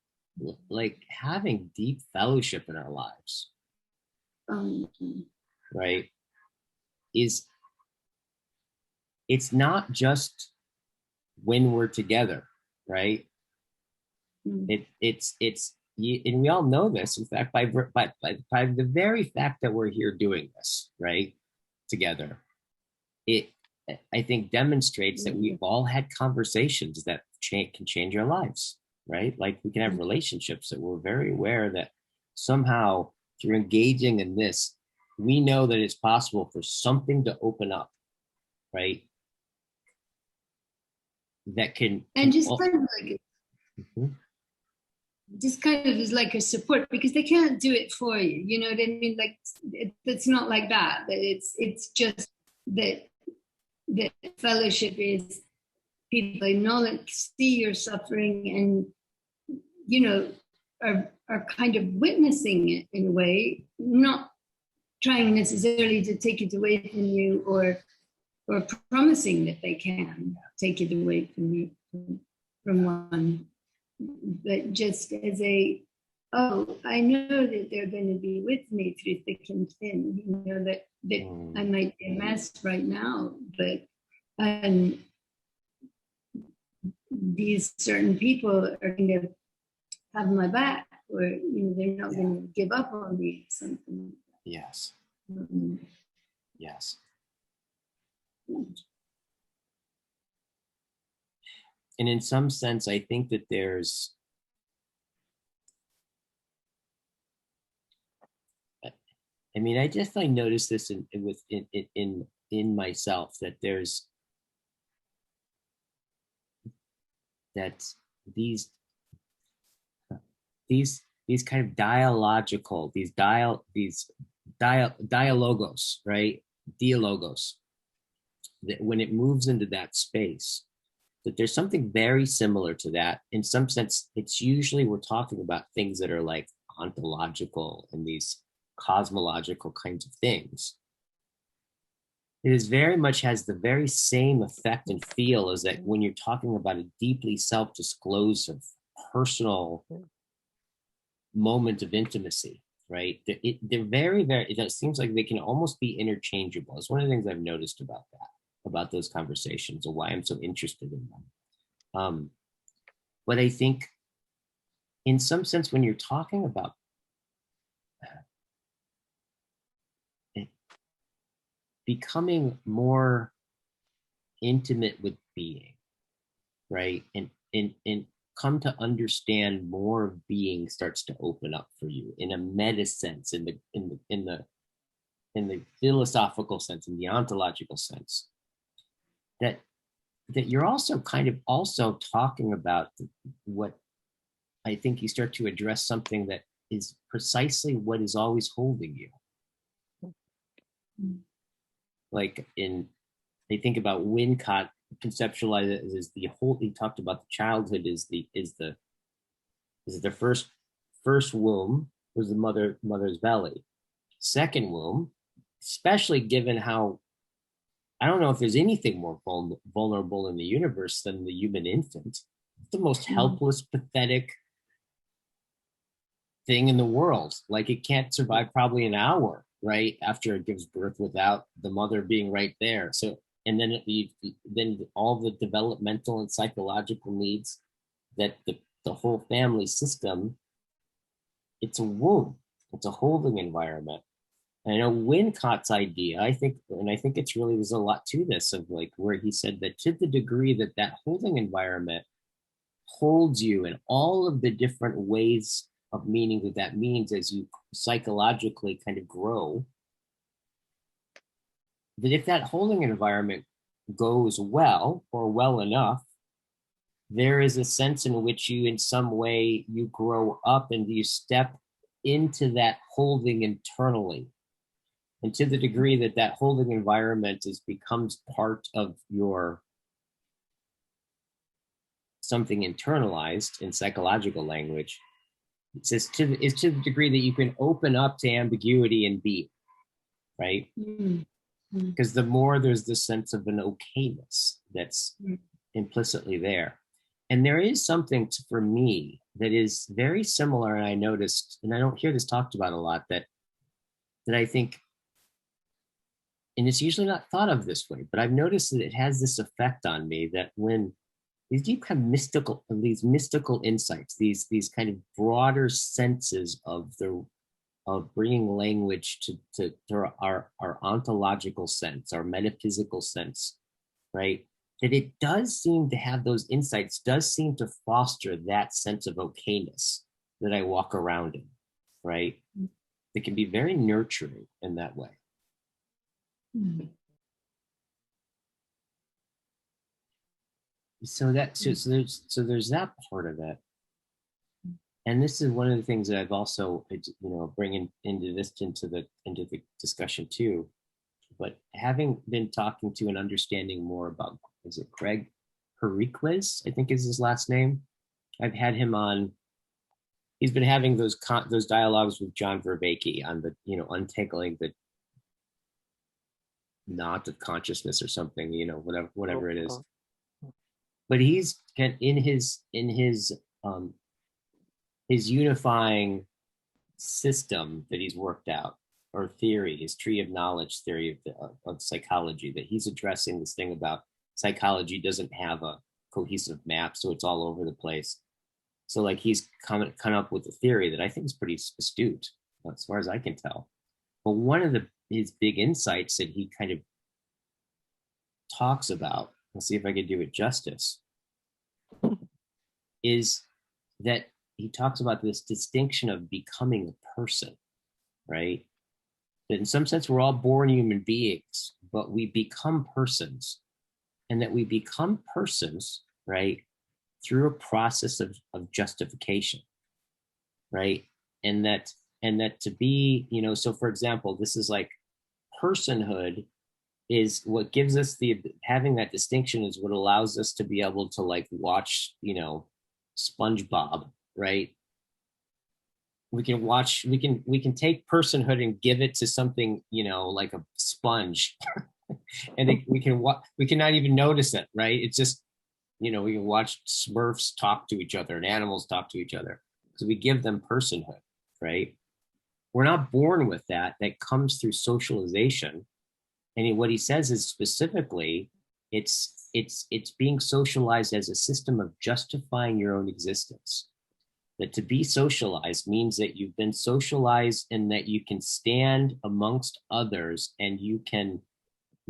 Like having deep fellowship in our lives, right? It's not just when we're together, right? It's and we all know this. In fact, by the very fact that we're here doing this, right, together, it, I think, demonstrates that we've all had conversations that can change our lives, right? Like we can have relationships that we're very aware that somehow through engaging in this, we know that it's possible for something to open up, right? That can, and just kind of like just kind of is like a support, because they can't do it for you, you know what I mean? Like it's not like that. It's just that fellowship is people acknowledge, see your suffering, and you know are kind of witnessing it in a way, not trying necessarily to take it away from you or promising that they can take it away from you, from one, but just as a, oh, I know that they're going to be with me through thick and thin. You know that I might be a mess right now, but these certain people are going to have my back, or you know they're not going to give up on me. Something. Yes. Yes. And in some sense, I think that there's, I mean, I noticed this in myself, that there's these kind of dialogical, dialogos, right? Dialogos, that when it moves into that space, that there's something very similar to that. In some sense, it's usually we're talking about things that are like ontological and these cosmological kinds of things. It is very much has the very same effect and feel as that when you're talking about a deeply self-disclosive, personal moment of intimacy, right? They're very, very, it seems like they can almost be interchangeable. It's one of the things I've noticed about those conversations, or why I'm so interested in them. But I think in some sense, when you're talking about becoming more intimate with being, right? And come to understand more of being starts to open up for you in a meta sense, in the philosophical sense, in the ontological sense, that you're also kind of also talking about what I think you start to address something that is precisely what is always holding you. Like they think about Winnicott conceptualize it as the whole, he talked about the childhood is the first womb was the mother's belly. Second womb, especially given how, I don't know if there's anything more vulnerable in the universe than the human infant. It's the most helpless, pathetic thing in the world. Like it can't survive probably an hour, right, after it gives birth without the mother being right there. So, and then then all the developmental and psychological needs that the whole family system, it's a womb, It's a holding environment. And I know Wincott's idea, I think it's really, there's a lot to this of like where he said that to the degree that that holding environment holds you in all of the different ways of meaning that means as you psychologically kind of grow, that if that holding environment goes well or well enough, there is a sense in which you, in some way, you grow up and you step into that holding internally. And to the degree that that holding environment becomes part of your something internalized in psychological language, it's to the degree that you can open up to ambiguity and be, right? Because the more there's this sense of an okayness that's implicitly there. And there is something for me that is very similar, and I noticed, and I don't hear this talked about a lot, that I think, and it's usually not thought of this way, but I've noticed that it has this effect on me that when these deep kind of these mystical insights, these kind of broader senses of bringing language to our ontological sense, our metaphysical sense, right? That it does seem to have those insights, does seem to foster that sense of okayness that I walk around in, right? It can be very nurturing in that way. So there's that part of it. And this is one of the things that I've also, bringing into the discussion too. But having been talking to and understanding more about, is it Craig Periquez, I think is his last name. I've had him on. He's been having those dialogues with John Vervaeke on the, untangling the knot of consciousness or something, whatever it is. But he's in his unifying system that he's worked out, or theory, his tree of knowledge theory of psychology, that he's addressing this thing about psychology doesn't have a cohesive map, so it's all over the place. So like he's come up with a theory that I think is pretty astute, as far as I can tell. But one of his big insights that he kind of talks about, let's see if I can do it justice, is that he talks about this distinction of becoming a person, right? That in some sense we're all born human beings, but we become persons, and that we become persons, right, through a process of justification, right? And that to be, so for example, this is like personhood is what gives us having that distinction is what allows us to be able to like watch, SpongeBob, right? We can take personhood and give it to something, like a sponge, and we can not even notice it, right? It's just, we can watch Smurfs talk to each other and animals talk to each other because we give them personhood, right? We're not born with that. That comes through socialization. And what he says is specifically, it's being socialized as a system of justifying your own existence. That to be socialized means that you've been socialized and that you can stand amongst others and you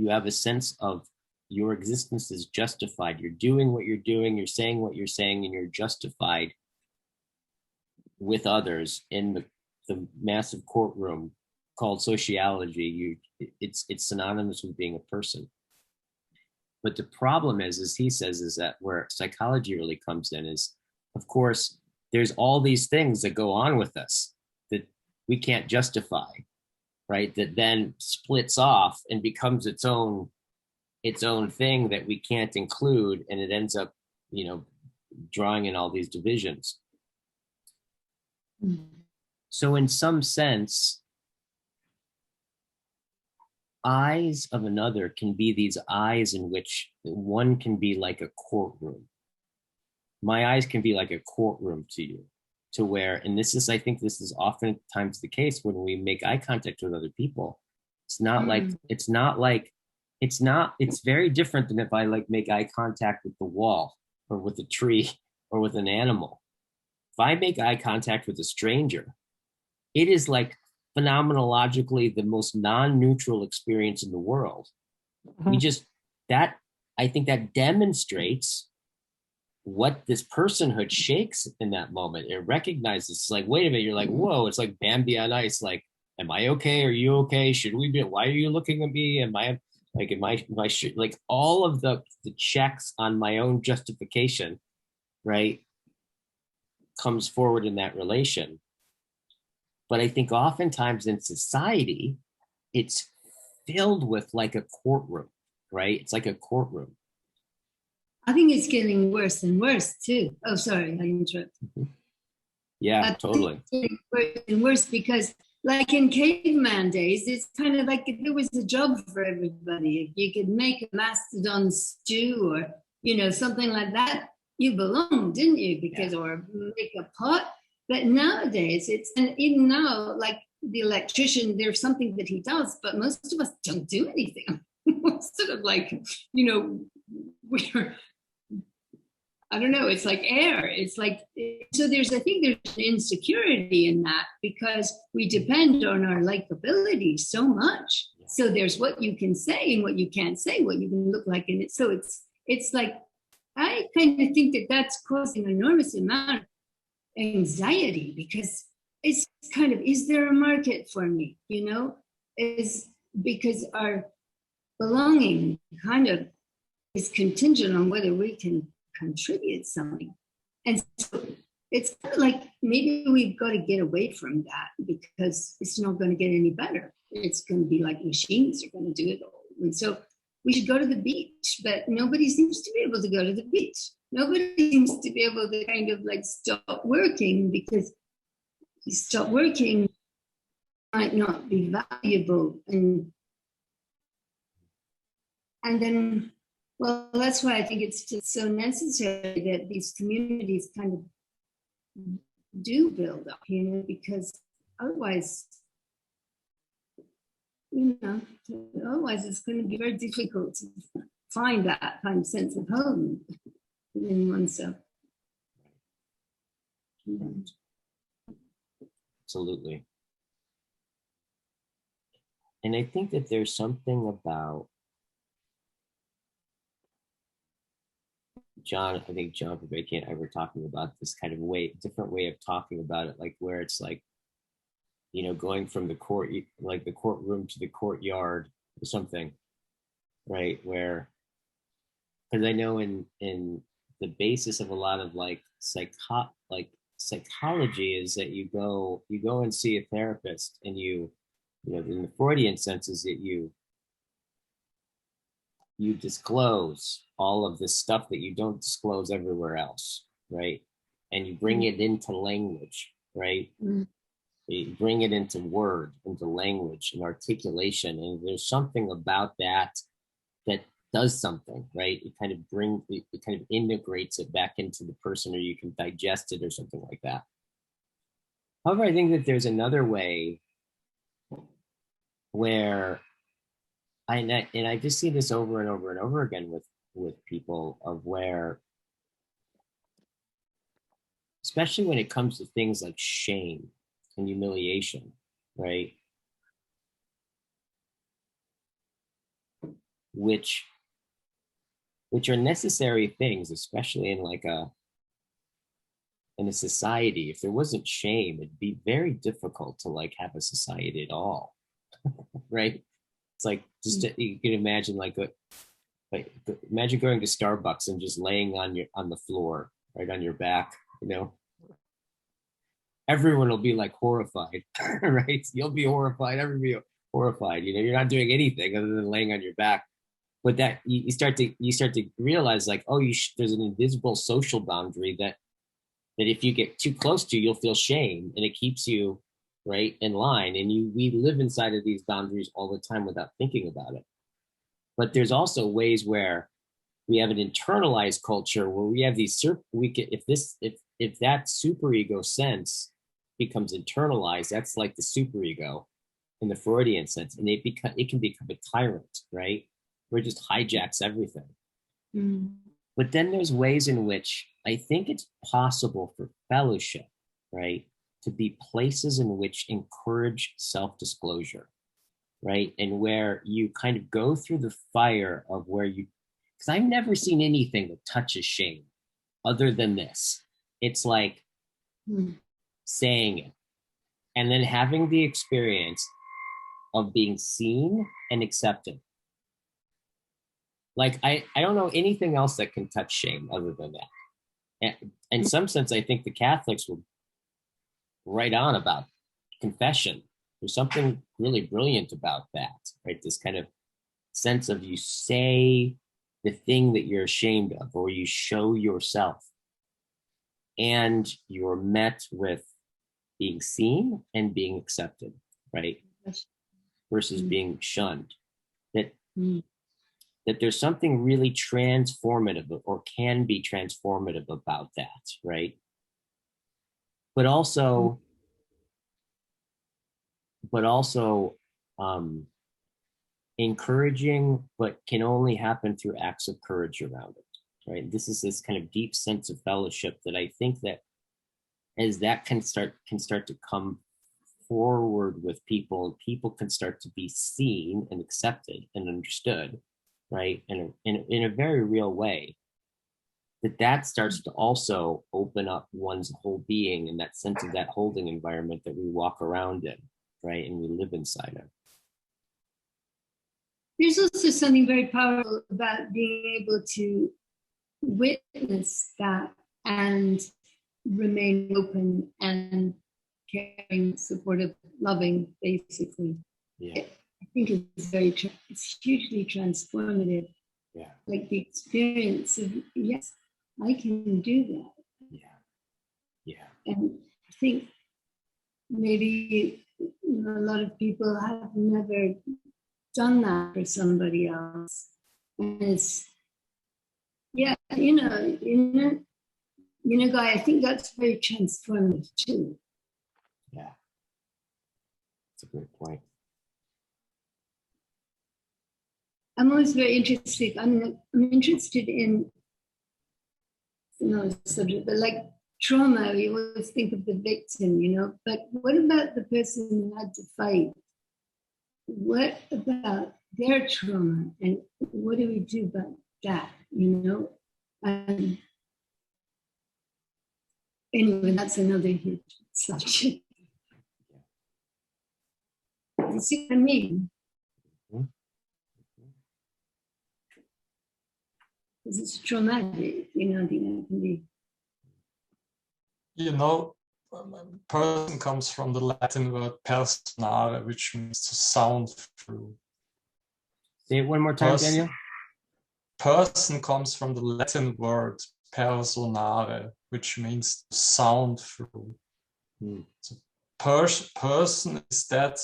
have a sense of your existence is justified. You're doing what you're doing, you're saying what you're saying, and you're justified with others in the massive courtroom called sociology. It's synonymous with being a person. But the problem is, as he says, is that where psychology really comes in is, of course, there's all these things that go on with us that we can't justify, right? That then splits off and becomes its own thing that we can't include, and it ends up, drawing in all these divisions. So in some sense, eyes of another can be these eyes in which one can be like a courtroom. My eyes can be like a courtroom to you, to where, and I think this is oftentimes the case when we make eye contact with other people. It's very different than if I like make eye contact with the wall or with a tree or with an animal. If I make eye contact with a stranger, it is like phenomenologically the most non-neutral experience in the world. We just, that, I think that demonstrates what this personhood shakes in that moment. It recognizes, it's like, wait a minute, you're like, whoa, it's like Bambi on ice. Like, am I okay? Are you okay? Should we be, why are you looking at me? Am I like, like all of the checks on my own justification, right, comes forward in that relation. But I think oftentimes in society, it's filled with like a courtroom, right? It's like a courtroom. I think it's getting worse and worse too. Oh, sorry, I interrupted. Yeah, totally. It's getting worse and worse because, like in caveman days, it's kind of like if there was a job for everybody. If you could make a mastodon stew or, you know, something like that, you belonged, didn't you? Because, or make a pot. But nowadays, it's, and even now, like the electrician, there's something that he does, but most of us don't do anything. We're sort of like, you know, we're, I don't know, it's like air. It's like, so there's, I think there's an insecurity in that because we depend on our likability so much. So there's what you can say and what you can't say, what you can look like in it. So it's like, I kind of think that that's causing an enormous amount of anxiety because it's kind of, is there a market for me? You know, is because our belonging kind of is contingent on whether we can contribute something. And so it's kind of like maybe we've got to get away from that because it's not going to get any better. It's going to be like machines are going to do it all. And so we should go to the beach, but nobody seems to be able to go to the beach. Nobody seems to be able to kind of like stop working because you stop working might not be valuable. And then, well, that's why I think it's just so necessary that these communities kind of do build up, you know, because otherwise, you know, otherwise it's going to be very difficult to find that kind of sense of home in oneself. Absolutely. And I think that there's something about John, I think John Vervaeke and I were talking about this kind of different way of talking about it, like where it's like, you know, going from the court, like the courtroom to the courtyard or something, right? Where, because I know in the basis of a lot of like psychology is that you go and see a therapist and you know, in the Freudian sense is that you disclose all of this stuff that you don't disclose everywhere else, right? And you bring it into language, right? You bring it into into language and articulation. And there's something about that does something, right? It kind of integrates it back into the person, or you can digest it or something like that. However, I think that there's another way where I just see this over and over and over again with people, of where, especially when it comes to things like shame and humiliation, right? Which are necessary things, especially in like in a society. If there wasn't shame, it'd be very difficult to like have a society at all, right? It's like, just you can imagine imagine going to Starbucks and just laying on the floor, right on your back, you know. Everyone will be like horrified, right? You'll be horrified, everybody horrified, you know, you're not doing anything other than laying on your back. But that you start to realize like, oh, there's an invisible social boundary that if you get too close to, you'll feel shame, and it keeps you right in line. And we live inside of these boundaries all the time without thinking about it. But there's also ways where we have an internalized culture where we have these if that superego sense becomes internalized, that's like the superego in the Freudian sense, and it can become a tyrant, right? Where it just hijacks everything. But then there's ways in which I think it's possible for fellowship, right, to be places in which encourage self-disclosure, right? And where you kind of go through the fire of where you, because I've never seen anything that touches shame other than this. It's like saying it and then having the experience of being seen and accepted. Like, I don't know anything else that can touch shame other than that. And in some sense, I think the Catholics were right on about confession. There's something really brilliant about that, right? This kind of sense of you say the thing that you're ashamed of, or you show yourself, and you're met with being seen and being accepted, right? Versus being shunned. That there's something really transformative, or can be transformative, about that, right? But also encouraging, but can only happen through acts of courage around it, right? This is this kind of deep sense of fellowship that I think that as that can start to come forward with people, and people can start to be seen and accepted and understood, right? And in a very real way, that starts to also open up one's whole being, and that sense of that holding environment that we walk around in, right? And we live inside of. There's also something very powerful about being able to witness that and remain open and caring, supportive, loving, basically. Yeah. I think it's hugely transformative. Yeah. Like the experience of, yes, I can do that. Yeah. Yeah. And I think maybe a lot of people have never done that for somebody else. And it's, yeah, Guy, I think that's very transformative too. Yeah. That's a great point. I'm always very interested. I'm interested in another subject, but like trauma, we always think of the victim, but what about the person who had to fight? What about their trauma, and what do we do about that, anyway, that's another huge subject. You see what I mean? Because it's traumatic, I think that can be. Person comes from the Latin word personare, which means to sound through. Say it one more time, Daniel. Person comes from the Latin word personare, which means to sound through. So person is that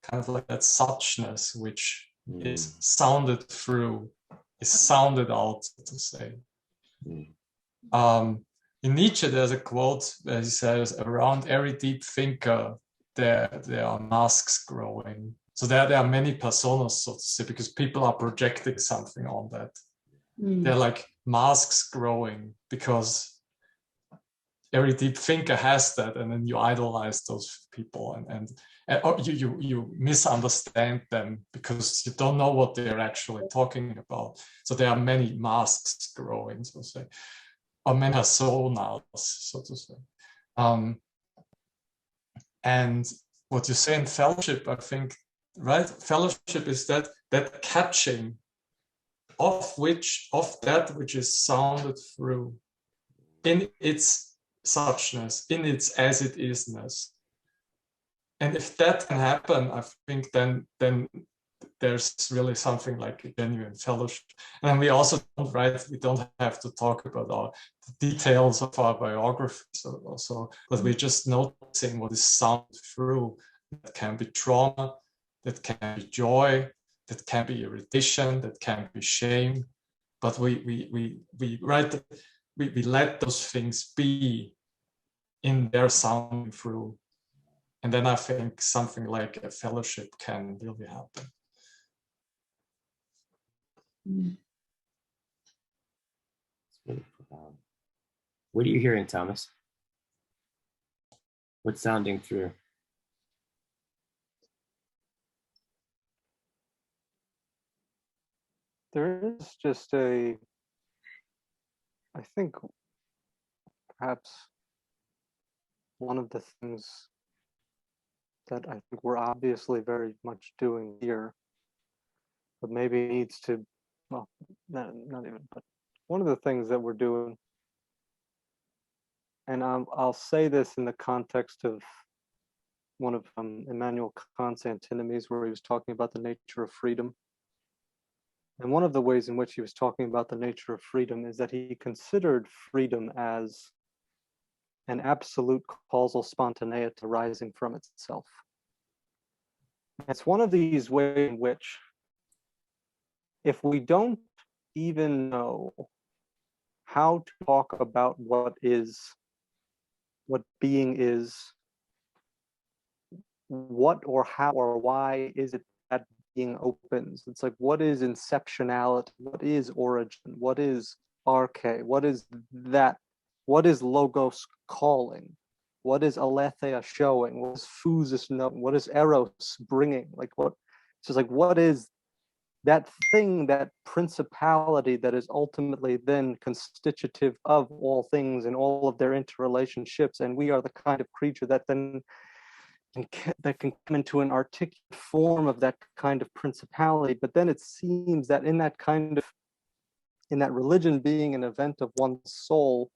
kind of like that suchness which is sounded through, is sounded out, so to say. In Nietzsche, there's a quote where he says, "Around every deep thinker, there are masks growing." So there are many personas, so to say, because people are projecting something on that. They're like masks growing because every deep thinker has that, and then you idolize those people, and or you misunderstand them because you don't know what they're actually talking about. So there are many masks growing, so to say. Or many personas, so to say. And what you say in fellowship, I think, right? Fellowship is that catching of that which is sounded through in its suchness, in its as it isness. And if that can happen, I think then there's really something like a genuine fellowship. And we also we don't have to talk about the details of our biographies also, but we're just noticing what is sounded through. That can be trauma, that can be joy, that can be irritation, that can be shame. But we let those things be in their sounding through. And then I think something like a fellowship can really happen. It's really profound. What are you hearing, Thomas? What's sounding through? There is just I think perhaps one of the things that I think we're obviously very much doing here, but maybe needs to, well, not even, but one of the things that we're doing, and I'll say this in the context of one of Immanuel Kant's antinomies, where he was talking about the nature of freedom. And one of the ways in which he was talking about the nature of freedom is that he considered freedom as an absolute causal spontaneity arising from itself. It's one of these ways in which, if we don't even know how to talk about what being is, what or how or why is it that being opens? It's like, what is inceptionality? What is origin? What is arche? What is that? What is logos calling? What is aletheia showing? What is phusis knowing? What is eros bringing? Like what? It's just like, what is that thing, that principality that is ultimately then constitutive of all things and all of their interrelationships? And we are the kind of creature that then that can come into an articulate form of that kind of principality. But then it seems that in that religion being an event of one's soul,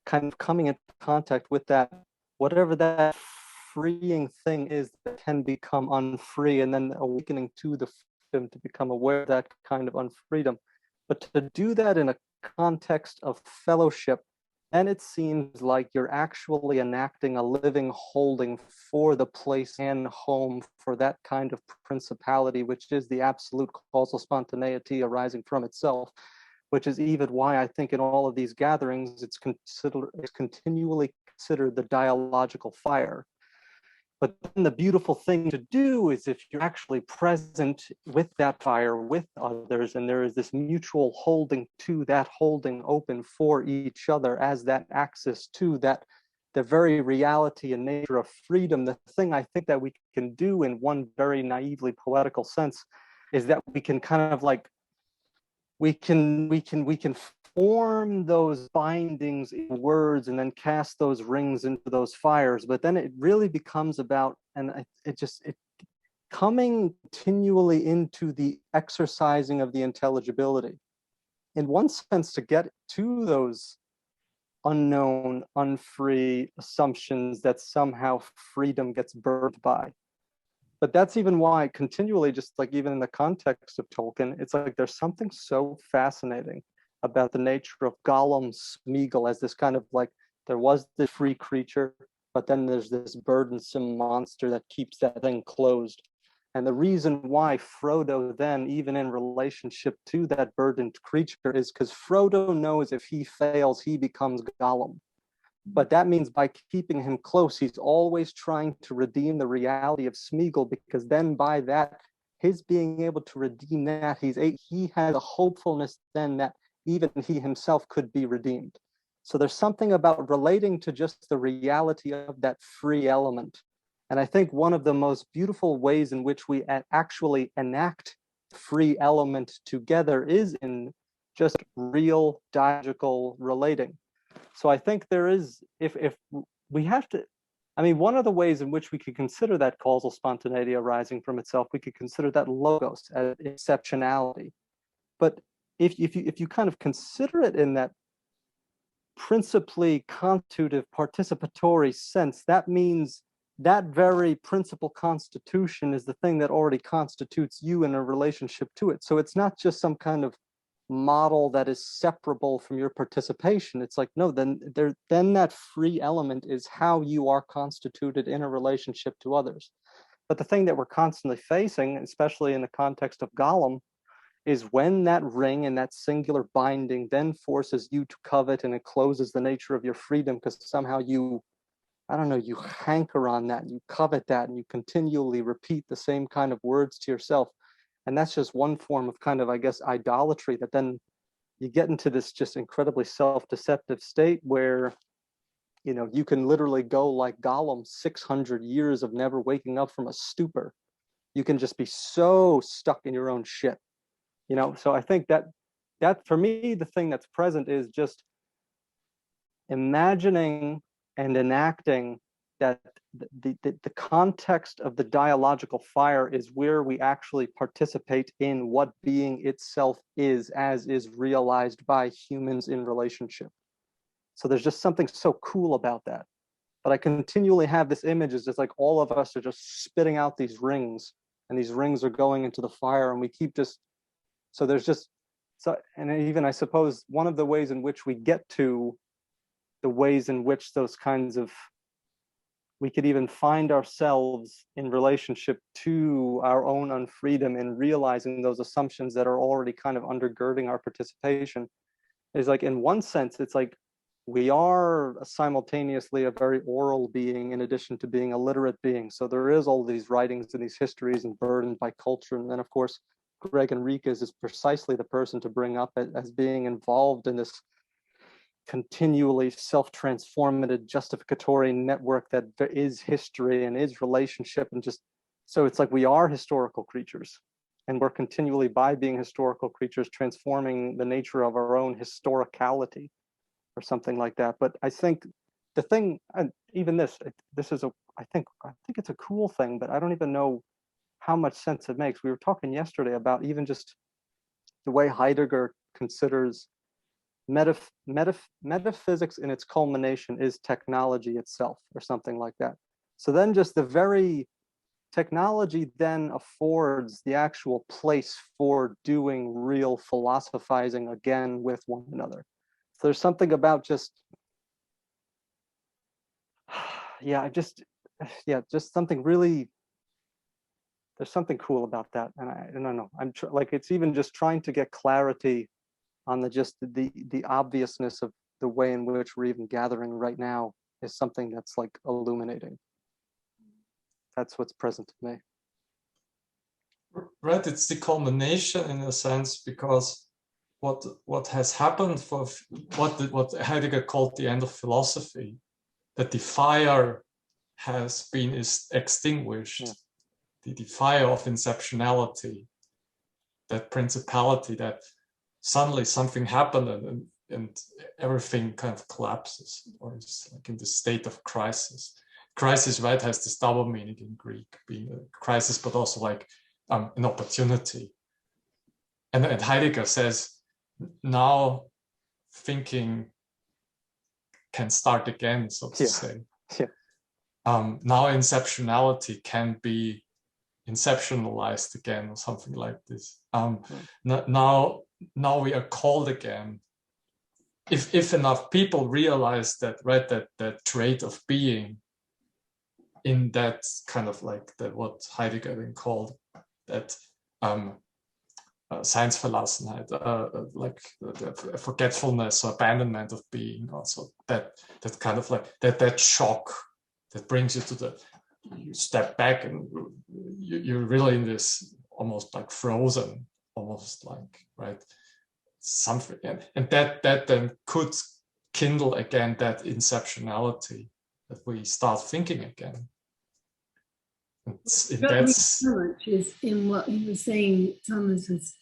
kind of coming into contact with that, whatever that freeing thing is that can become unfree, and then awakening to the freedom to become aware of that kind of unfreedom. But to do that in a context of fellowship, then it seems like you're actually enacting a living holding for the place and home for that kind of principality, which is the absolute causal spontaneity arising from itself, which is even why I think in all of these gatherings, it's continually considered the dialogical fire. But then the beautiful thing to do is if you're actually present with that fire, with others, and there is this mutual holding to that holding open for each other as that access to that, the very reality and nature of freedom. The thing I think that we can do in one very naively poetical sense is that we can kind of like, we can form those bindings in words and then cast those rings into those fires. But then it really becomes about, and it coming continually into the exercising of the intelligibility. In one sense, to get to those unknown, unfree assumptions that somehow freedom gets birthed by. But that's even why continually, just like even in the context of Tolkien, it's like there's something so fascinating about the nature of Gollum Smeagol as this kind of like, there was this free creature, but then there's this burdensome monster that keeps that thing closed. And the reason why Frodo then, even in relationship to that burdened creature, is because Frodo knows if he fails, he becomes Gollum. But that means by keeping him close, he's always trying to redeem the reality of Smeagol, because then by that, his being able to redeem that, he has a hopefulness then that even he himself could be redeemed. So there's something about relating to just the reality of that free element. And I think one of the most beautiful ways in which we actually enact free element together is in just real dialogical relating. So I think there is, if we have to, I mean, one of the ways in which we could consider that causal spontaneity arising from itself, we could consider that logos as exceptionality. But if you kind of consider it in that principally constitutive participatory sense, that means that very principal constitution is the thing that already constitutes you in a relationship to it. So it's not just some kind of model that is separable from your participation. It's like, no, then that free element is how you are constituted in a relationship to others. But the thing that we're constantly facing, especially in the context of Gollum, is when that ring and that singular binding then forces you to covet, and it closes the nature of your freedom because somehow you, I don't know, you hanker on that, you covet that, and you continually repeat the same kind of words to yourself. And that's just one form of kind of, I guess, idolatry, that then you get into this just incredibly self-deceptive state where you know, you can literally go like Gollum, 600 years of never waking up from a stupor. You can just be so stuck in your own shit, you know. So I think that for me, the thing that's present is just imagining and enacting that the context of the dialogical fire is where we actually participate in what being itself is, as is realized by humans in relationship. So there's just something so cool about that. But I continually have this image is just like all of us are just spitting out these rings, and these rings are going into the fire, and we keep just, so there's just, so, and even I suppose one of the ways in which we get to the ways in which those kinds of, we could even find ourselves in relationship to our own unfreedom and realizing those assumptions that are already kind of undergirding our participation is like, in one sense, it's like we are simultaneously a very oral being in addition to being a literate being. So there is all these writings and these histories and burdened by culture. And then, of course, Greg Enriquez is precisely the person to bring up as being involved in this continually self-transformative justificatory network that there is history and is relationship, and just, so it's like we are historical creatures, and we're continually, by being historical creatures, transforming the nature of our own historicality or something like that. But I think the thing, and even this is a, I think it's a cool thing, but I don't even know how much sense it makes. We were talking yesterday about even just the way Heidegger considers metaphysics in its culmination is technology itself, or something like that. So then just the very technology then affords the actual place for doing real philosophizing again with one another. So there's something about just, just something really, there's something cool about that. And I don't know, like, it's even just trying to get clarity on the obviousness of the way in which we're even gathering right now is something that's like illuminating. That's what's present to me. Right, it's the culmination in a sense, because what has happened for what Heidegger called the end of philosophy, that the fire has been extinguished, the fire of inceptionality, that principality, that suddenly something happened and everything kind of collapses, or is like in the state of crisis. Crisis, right, has this double meaning in Greek, being a crisis, but also like an opportunity. And Heidegger says, now thinking can start again, so to say. Yeah. Now inceptionality can be inceptionalized again, or something like this. Now we are called again. If enough people realize that, right, that trait of being in that kind of like what Heidegger then called that Seinsverlassenheit, like the forgetfulness or abandonment of being, also that kind of like that shock that brings you to you step back and you're really in this almost like frozen, almost like, right, something, and that then could kindle again that inceptionality, that we start thinking again. That's so much is in what he was saying, Thomas, was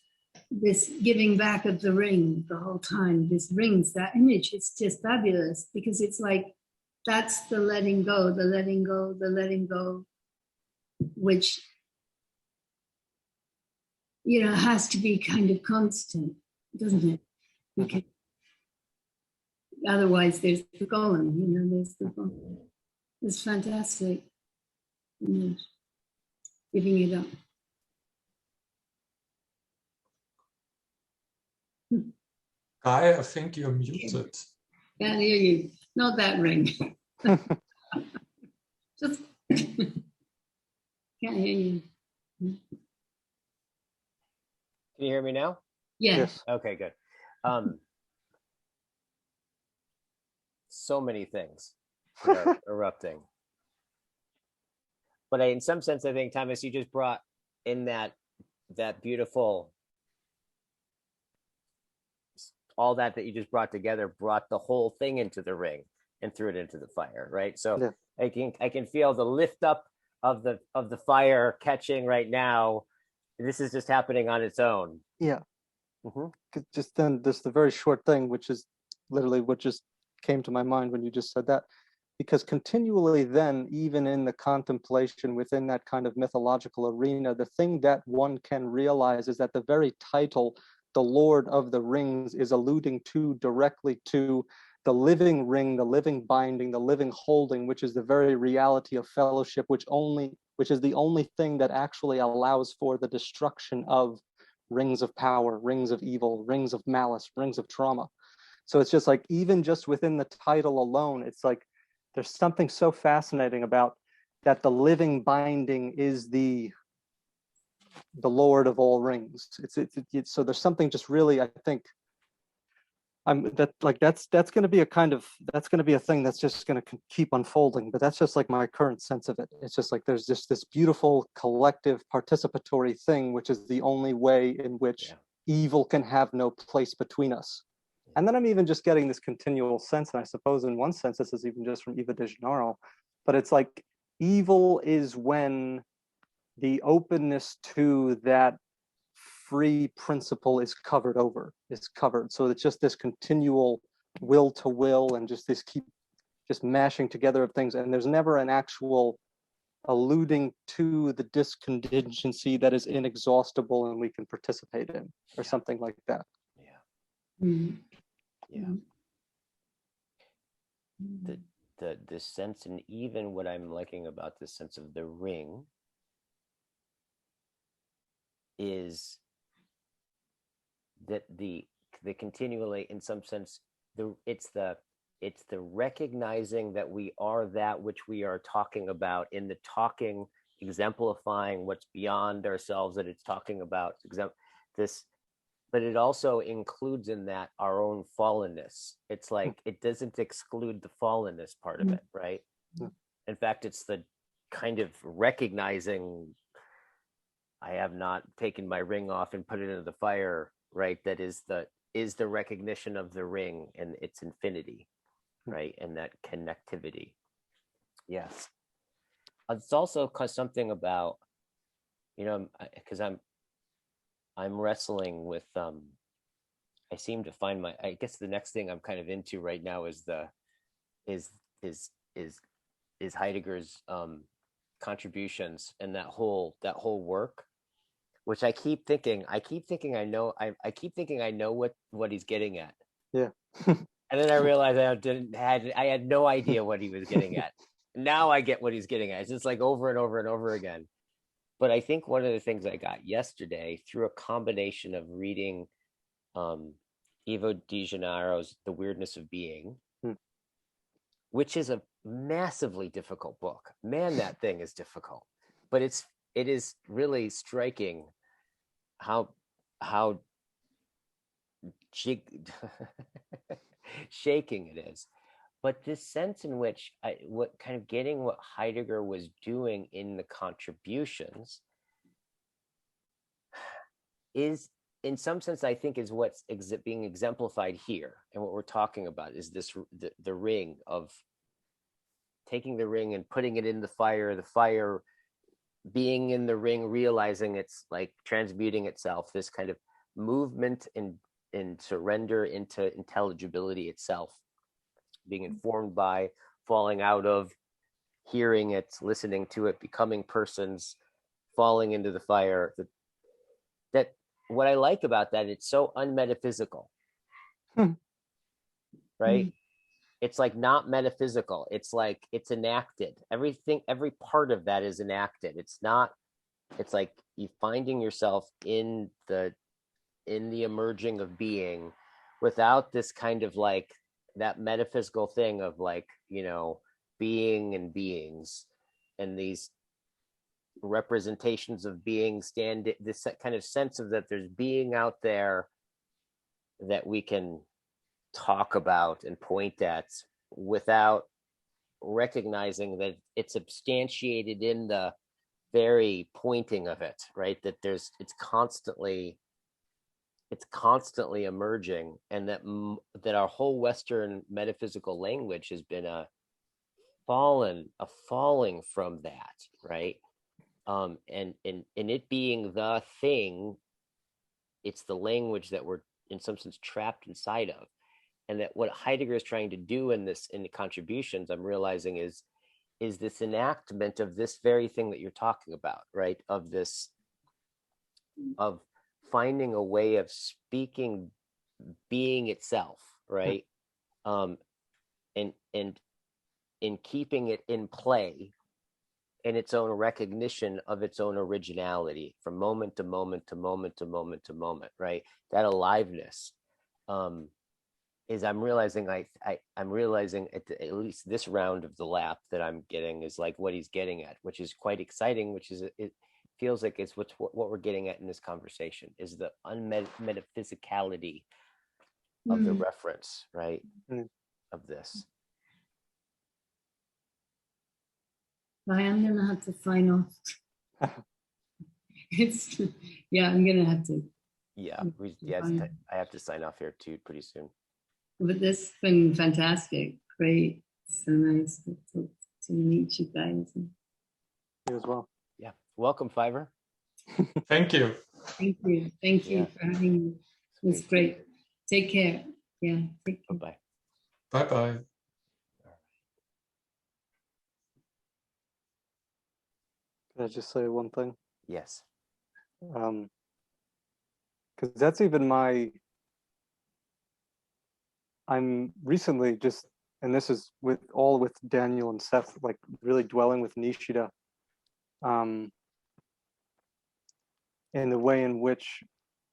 this giving back of the ring the whole time. This rings, that image, it's just fabulous, because it's like that's the letting go, the letting go, the letting go, which, you know, has to be kind of constant, doesn't it? Okay. Otherwise, there's the golem, you know, there's the golem. It's fantastic. Image. Giving it up. Guy, I think you're muted. Can't hear you. Not that ring. Just can't hear you. Can you hear me now? Yes. Okay, good. So many things are erupting. But in some sense, I think, Thomas, you just brought in that beautiful, all that you just brought together, brought the whole thing into the ring. and threw it into the fire, right? So Yeah. I can feel the lift up of the fire catching right now. This is just happening on its own. Yeah. Mm-hmm. Just then, just the very short thing, which is literally what just came to my mind when you just said that, because continually then, even in the contemplation within that kind of mythological arena, the thing that one can realize is that the very title, the Lord of the Rings, is alluding to directly to the living ring, the living binding, the living holding, which is the very reality of fellowship, which is the only thing that actually allows for the destruction of rings of power, rings of evil, rings of malice, rings of trauma. So it's just like, even just within the title alone, it's like there's something so fascinating about that the living binding is the Lord of all rings. It's so there's something just really, I think, that's going to be a thing that's just going to keep unfolding. But that's just like my current sense of it. It's just like there's just this beautiful collective participatory thing, which is the only way in which evil can have no place between us. And then I'm even just getting this continual sense, and I suppose in one sense this is even just from Eva de Gennaro, but it's like evil is when the openness to that free principle is covered. So it's just this continual will to will, and just this keep just mashing together of things, and there's never an actual alluding to the discontingency that is inexhaustible and we can participate in, or something like that. The sense, and even what I'm liking about the sense of the ring is that the continually, in some sense, it's the recognizing that we are that which we are talking about, in the talking, exemplifying what's beyond ourselves, that it's talking about this, but it also includes in that our own fallenness. It's like it doesn't exclude the fallenness part of it, right? In fact, it's the kind of recognizing, I have not taken my ring off and put it into the fire, right? That is the recognition of the ring and its infinity, right? And that connectivity. Yes. It's also something about, because I'm wrestling with, I seem to find I guess the next thing I'm kind of into right now is Heidegger's contributions and that whole work, which I keep thinking I know what he's getting at. Yeah. And then I realized I had no idea what he was getting at. Now I get what he's getting at. It's just like over and over and over again. But I think one of the things I got yesterday through a combination of reading Ivo de Gennaro's The Weirdness of Being, which is a massively difficult book. Man, that thing is difficult. But it is really striking how shaking it is. But this sense in which what Heidegger was doing in the contributions is, in some sense, I think, is what's being exemplified here. And what we're talking about is this, the ring, of taking the ring and putting it in the fire being in the ring, realizing it's like transmuting itself, this kind of movement in surrender into intelligibility itself, being informed by, falling out of, hearing it, listening to it, becoming persons, falling into the fire. That what I like about that, it's so unmetaphysical, right? It's like not metaphysical. It's like it's enacted. Everything, every part of that is enacted. It's like you finding yourself in the emerging of being, without this kind of like that metaphysical thing of like, being and beings, and these representations of being stand, this kind of sense of that there's being out there that we can talk about and point at, without recognizing that it's substantiated in the very pointing of it, right? That it's constantly it's constantly emerging, and that our whole Western metaphysical language has been a falling from that, right? And it being the thing, it's the language that we're in some sense trapped inside of. And that what Heidegger is trying to do in the contributions, I'm realizing, is this enactment of this very thing that you're talking about, right? Of finding a way of speaking being itself, right? And in keeping it in play in its own recognition of its own originality from moment to moment to moment to moment to moment, right? That aliveness is, I'm realizing I'm realizing at least this round of the lap that I'm getting is like what he's getting at, which is quite exciting, which is it feels like it's what we're getting at in this conversation is the unmetaphysicality of the reference, right? Of this. I am gonna have to sign off. It's I'm gonna have to. Yeah, I have to sign off here too pretty soon. But this has been fantastic. Great. So nice to meet you guys. You as well. Yeah. Welcome, Fiverr. Thank you. Thank you. Thank you for having me. It was great. Take care. Yeah. Take care. Bye-bye. Bye-bye. Can I just say one thing? Yes. Because that's even I'm recently just, and this is with Daniel and Seth, like really dwelling with Nishida, in the way in which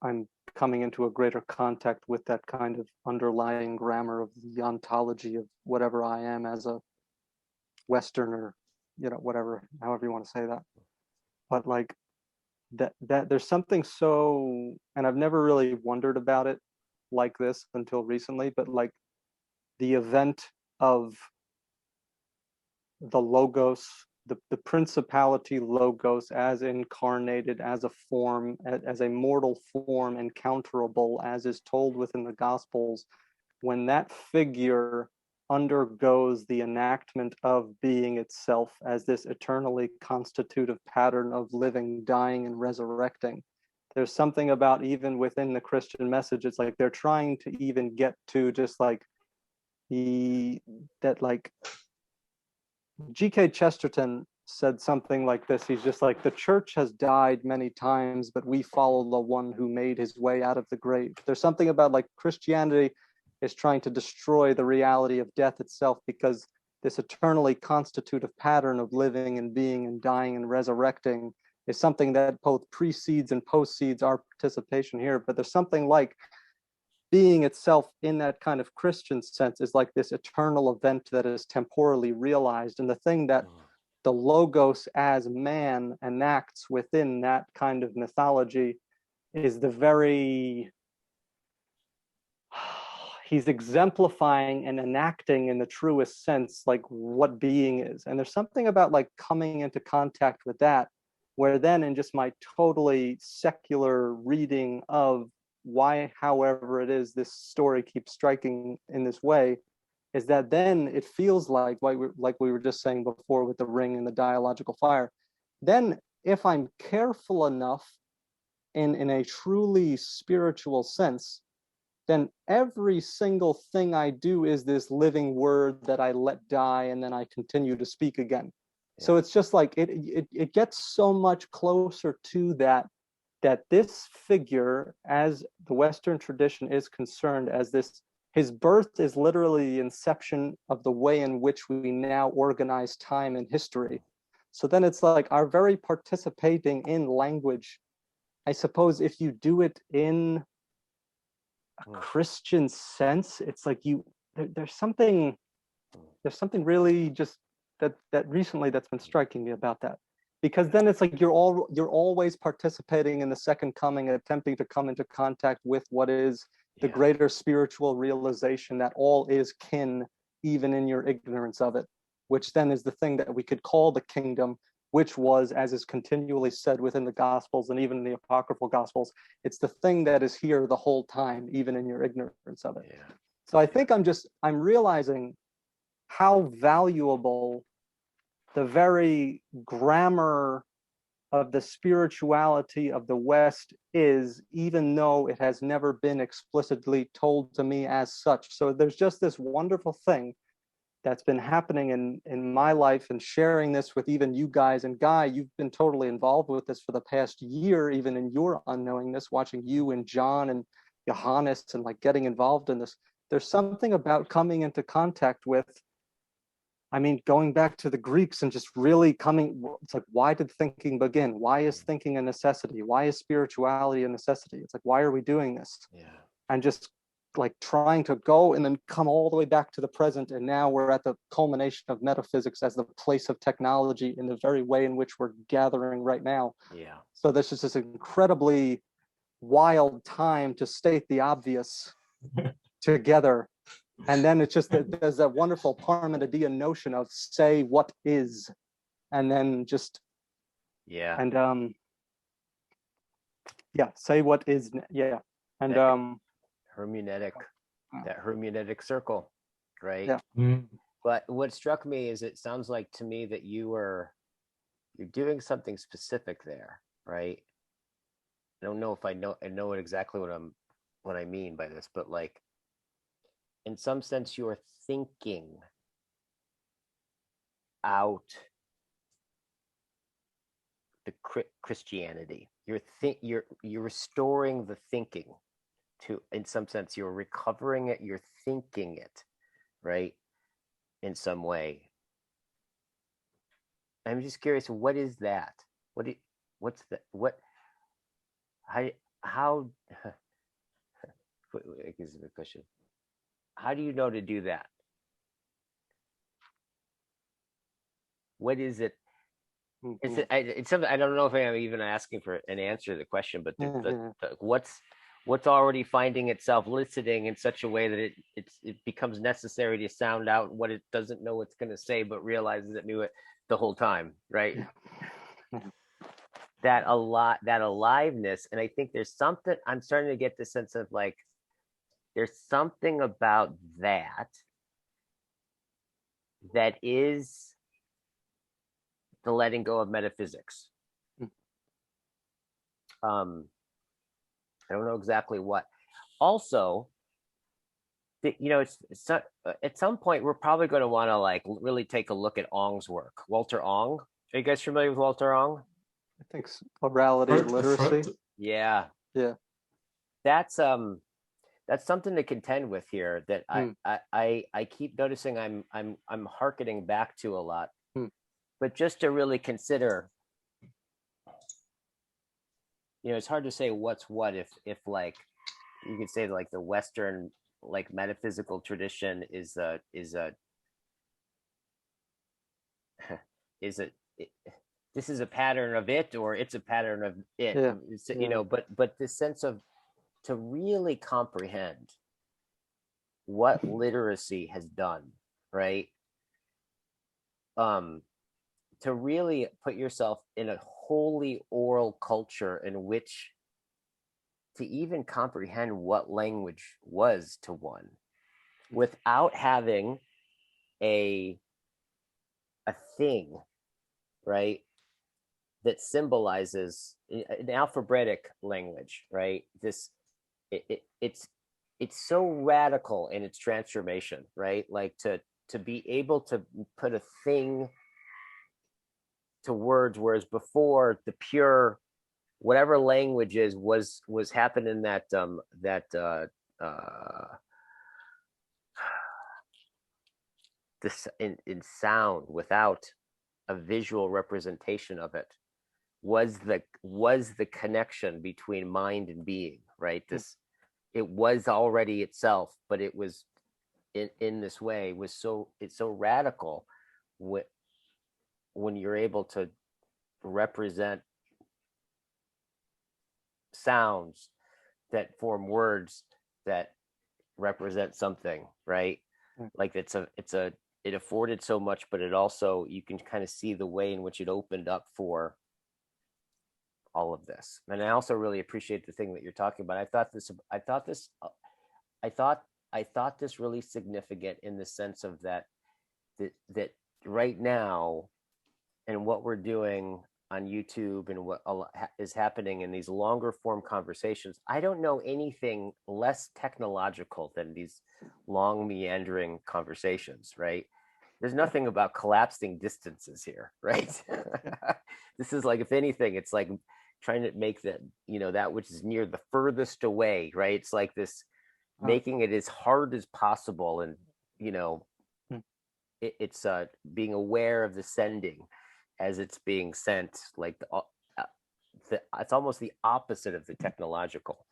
I'm coming into a greater contact with that kind of underlying grammar of the ontology of whatever I am as a Westerner, whatever, however you want to say that. But like that there's something so, and I've never really wondered about it like this until recently, but like the event of the logos, the principality logos as incarnated, as a form, as a mortal form, encounterable, as is told within the Gospels, when that figure undergoes the enactment of being itself as this eternally constitutive pattern of living, dying, and resurrecting. There's something about, even within the Christian message, it's like they're trying to even get to just like like G.K. Chesterton said something like this. He's just like, the church has died many times, but we follow the one who made his way out of the grave. There's something about like Christianity is trying to destroy the reality of death itself, because this eternally constitutive pattern of living and being and dying and resurrecting is something that both precedes and postcedes our participation here. But there's something like being itself in that kind of Christian sense is like this eternal event that is temporally realized. And the thing that the Logos as man enacts within that kind of mythology is the very, he's exemplifying and enacting in the truest sense, like what being is. And there's something about like coming into contact with that, where then in just my totally secular reading of why, however it is, this story keeps striking in this way, is that then it feels like we were just saying before with the ring and the dialogical fire. Then if I'm careful enough in a truly spiritual sense, then every single thing I do is this living word that I let die and then I continue to speak again. Yeah. So it's just like it gets so much closer to that this figure, as the Western tradition is concerned, as this, his birth is literally the inception of the way in which we now organize time and history. So then it's like our very participating in language, I suppose if you do it in a Christian sense, it's like there's something really just that recently that's been striking me about that. Because then it's like you're always participating in the second coming and attempting to come into contact with what is the greater spiritual realization that all is kin, even in your ignorance of it, which then is the thing that we could call the kingdom, which was, as is continually said within the Gospels and even in the apocryphal Gospels, it's the thing that is here the whole time, even in your ignorance of it. Yeah. So I think I'm realizing how valuable the very grammar of the spirituality of the West is, even though it has never been explicitly told to me as such. So there's just this wonderful thing that's been happening in my life, and sharing this with even you guys. And Guy, you've been totally involved with this for the past year, even in your unknowingness, watching you and John and Johannes and like getting involved in this. There's something about coming into contact with, I mean, going back to the Greeks and just really coming, it's like, why did thinking begin? Why is thinking a necessity? Why is spirituality a necessity? It's like, why are we doing this? Yeah. And just like trying to go and then come all the way back to the present. And now we're at the culmination of metaphysics as the place of technology in the very way in which we're gathering right now. Yeah. So this is this incredibly wild time to state the obvious together. And then it's just that there's that wonderful Parmenidean notion of say what is, and then just, Yeah. and yeah, say what is, yeah. And Hermeneutic, that hermeneutic circle, right? Yeah. But what struck me is it sounds like to me that you're doing something specific there, right? I don't know if I know exactly what I mean by this, but like in some sense you're thinking out the Christianity. You're restoring the thinking to, in some sense, you're recovering it, you're thinking it, right? In some way. I'm just curious, what is that? What's that? How is the question. How do you know to do that? What is it? It's something I don't know if I'm even asking for an answer to the question, but what's already finding itself listening in such a way that it becomes necessary to sound out what it doesn't know it's going to say, but realizes it knew it the whole time, right? That aliveness, and I think there's something I'm starting to get the sense of like there's something about that is the letting go of metaphysics. I don't know exactly what. Also, it's at some point we're probably going to want to like really take a look at Ong's work. Walter Ong. Are you guys familiar with Walter Ong? I think orality, literacy. Yeah. Yeah. That's something to contend with here that I keep noticing I'm hearkening back to a lot. But just to really consider, it's hard to say what's what if like you could say like the Western like metaphysical tradition is this is a pattern of it, or it's a pattern of it. Yeah. But this sense of to really comprehend what literacy has done, right? To really put yourself in a wholly oral culture in which to even comprehend what language was to one without having a thing, right, that symbolizes an alphabetic language, right? It's so radical in its transformation, right? Like to be able to put a thing to words, whereas before the pure whatever language is was happening this in sound without a visual representation of it was the connection between mind and being, right? It was already itself, but it was in this way it's so radical when you're able to represent sounds that form words that represent something, right? Like it's it afforded so much, but it also, you can kind of see the way in which it opened up for all of this. And I also really appreciate the thing that you're talking about. I thought this really significant in the sense of that right now, and what we're doing on YouTube and what is happening in these longer form conversations, I don't know anything less technological than these long meandering conversations, right? There's nothing about collapsing distances here, right? This is like, if anything, it's like trying to make that, that which is near the furthest away, right? It's like this, making it as hard as possible. And, it's being aware of the sending as it's being sent, like it's almost the opposite of the technological.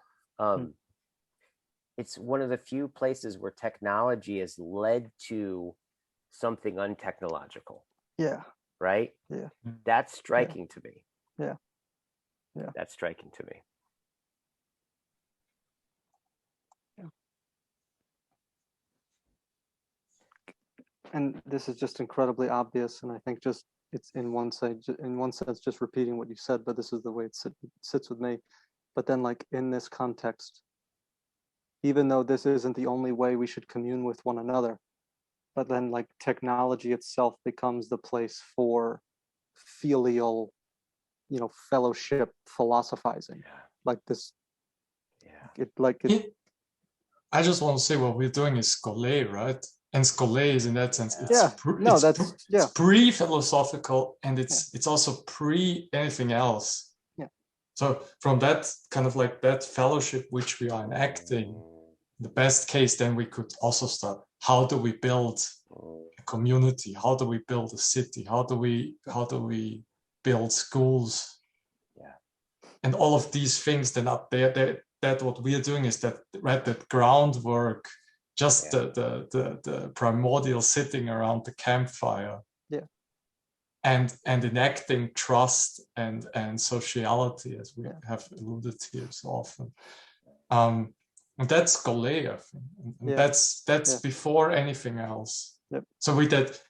It's one of the few places where technology has led to something untechnological. Yeah. Right? Yeah. That's striking to me. Yeah. Yeah. That's striking to me. Yeah. And this is just incredibly obvious, and I think just it's in one sense just repeating what you said, but this is the way it sits with me. But then, like, in this context, even though this isn't the only way we should commune with one another, but then, like, technology itself becomes the place for filial, fellowship philosophizing. Yeah. Like this. Yeah. I just want to say what we're doing is Scholé, right? And Scholé is, in that sense, it's pre-philosophical, and it's also pre anything else. Yeah. So from that kind of like that fellowship which we are enacting, in the best case, then we could also start, how do we build a community? How do we build a city? How do we build schools? Yeah. And all of these things then up there, that what we are doing is that, right, that groundwork, just the primordial sitting around the campfire, and enacting trust and sociality, as we have alluded to so often. And that's Scholé, I think. And that's before anything else. Yep. So we get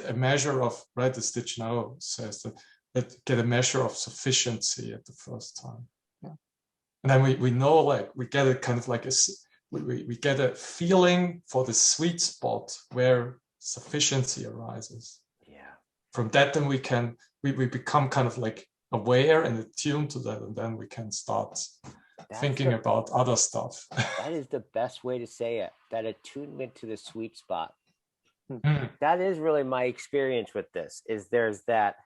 a measure of, right, as Tichenau says, that get a measure of sufficiency at the first time. Yeah. And then we know, like, we get a kind of like we get a feeling for the sweet spot where sufficiency arises. Yeah. From that, then we become kind of like aware and attuned to that, and then we can start thinking about other stuff. That is the best way to say it. That attunement to the sweet spot. Mm. That is really my experience with this. Is there's that.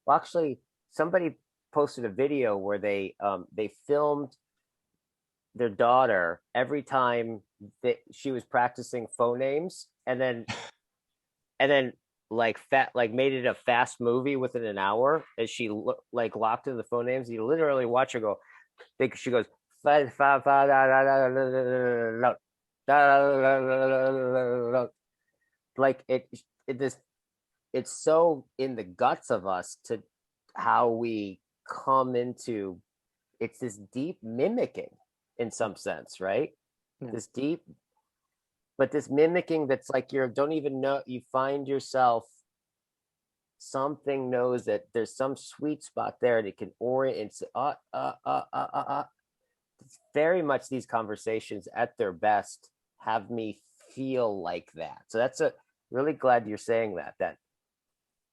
Well, actually, somebody posted a video where they filmed their daughter every time that she was practicing phonemes, and then like made it a fast movie within an hour as she locked in the phonemes. You literally watch her go. She goes like it's so in the guts of us to how we come into. It's this deep mimicking in some sense, right? Yeah. This deep, but this mimicking that's like you don't even know, you find yourself, something knows that there's some sweet spot there that can orient. It's It's very much these conversations at their best have me feel like that. So that's really glad you're saying that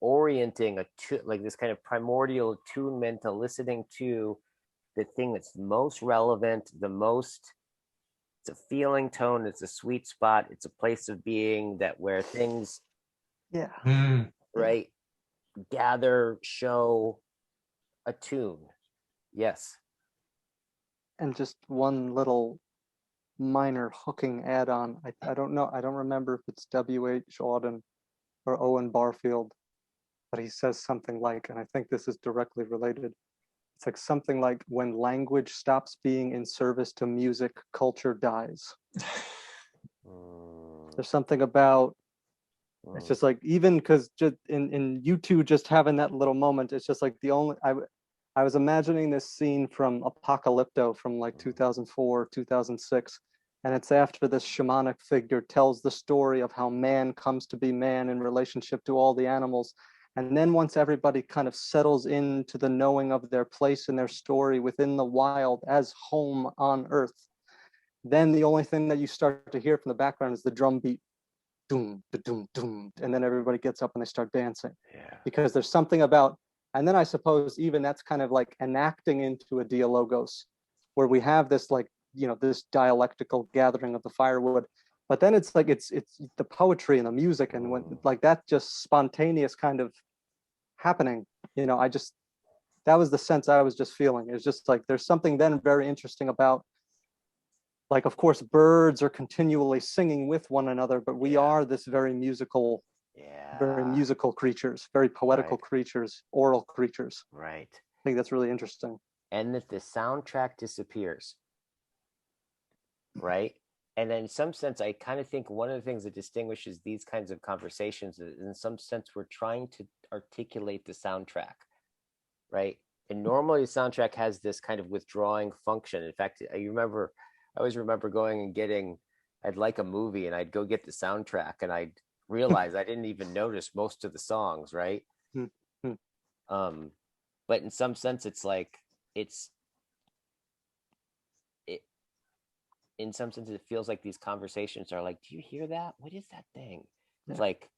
orienting like this kind of primordial attunement to listening to the thing that's most relevant, it's a feeling tone, it's a sweet spot, it's a place of being that where things, right, gather, show, attune. Yes. And just one little minor hooking add-on. I don't know. I don't remember if it's W.H. Auden or Owen Barfield, but he says something like, and I think this is directly related. It's like something like, when language stops being in service to music, culture dies. There's something about, it's just like, even because just in you two just having that little moment, it's just like I was imagining this scene from Apocalypto from like 2004, 2006, And it's after this shamanic figure tells the story of how man comes to be man in relationship to all the animals. And then once everybody kind of settles into the knowing of their place in their story within the wild as home on earth, then the only thing that you start to hear from the background is the drum beat, doom, doom, doom, and then everybody gets up and they start dancing. Yeah. Because there's something about, and then I suppose even that's kind of like enacting into a dialogos, where we have this like, you know, this dialectical gathering of the firewood, but then it's like it's the poetry and the music, and when like that just spontaneous kind of happening, you know, that was the sense I was just feeling. It's just like there's something then very interesting about, like, of course birds are continually singing with one another, but we are this very musical creatures, very poetical creatures, oral creatures. Right. I think that's really interesting. And that the soundtrack disappears. Right. And then in some sense, I kind of think one of the things that distinguishes these kinds of conversations is, in some sense, we're trying to articulate the soundtrack. Right. And normally the soundtrack has this kind of withdrawing function. In fact, I always remember going and getting, I'd like a movie and I'd go get the soundtrack and I'd realize I didn't even notice most of the songs, right? But in some sense, it's like, in some sense, it feels like these conversations are like, do you hear that? What is that thing? It's like,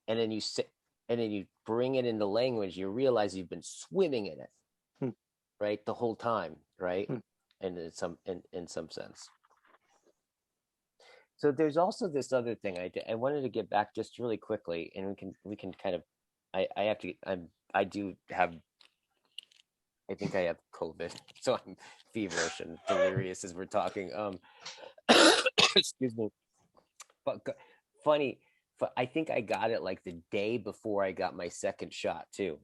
and then you sit, and then you bring it into language, you realize you've been swimming in it, right? The whole time, right? And in some sense. So there's also this other thing I wanted to get back just really quickly, and we can kind of, I think I have COVID, so I'm feverish and delirious as we're talking. Excuse me. But funny, I think I got it like the day before I got my second shot too.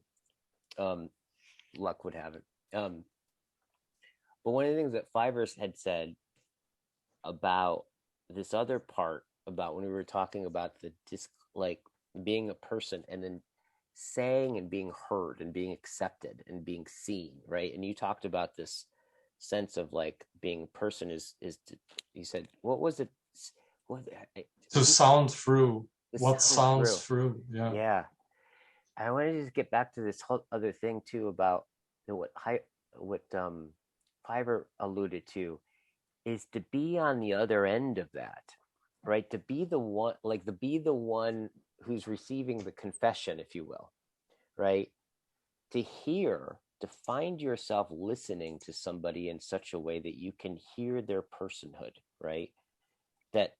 Luck would have it. But one of the things that Fivers had said about this other part, about when we were talking about like being a person and then saying and being heard and being accepted and being seen, right? And you talked about this sense of like being person is you said, what was it? To sound through what sounds through. Yeah. I wanted to just get back to this whole other thing too about what Fiverr alluded to, is to be on the other end of that, right? To be the one who's receiving the confession, if you will, right? To find yourself listening to somebody in such a way that you can hear their personhood, right? That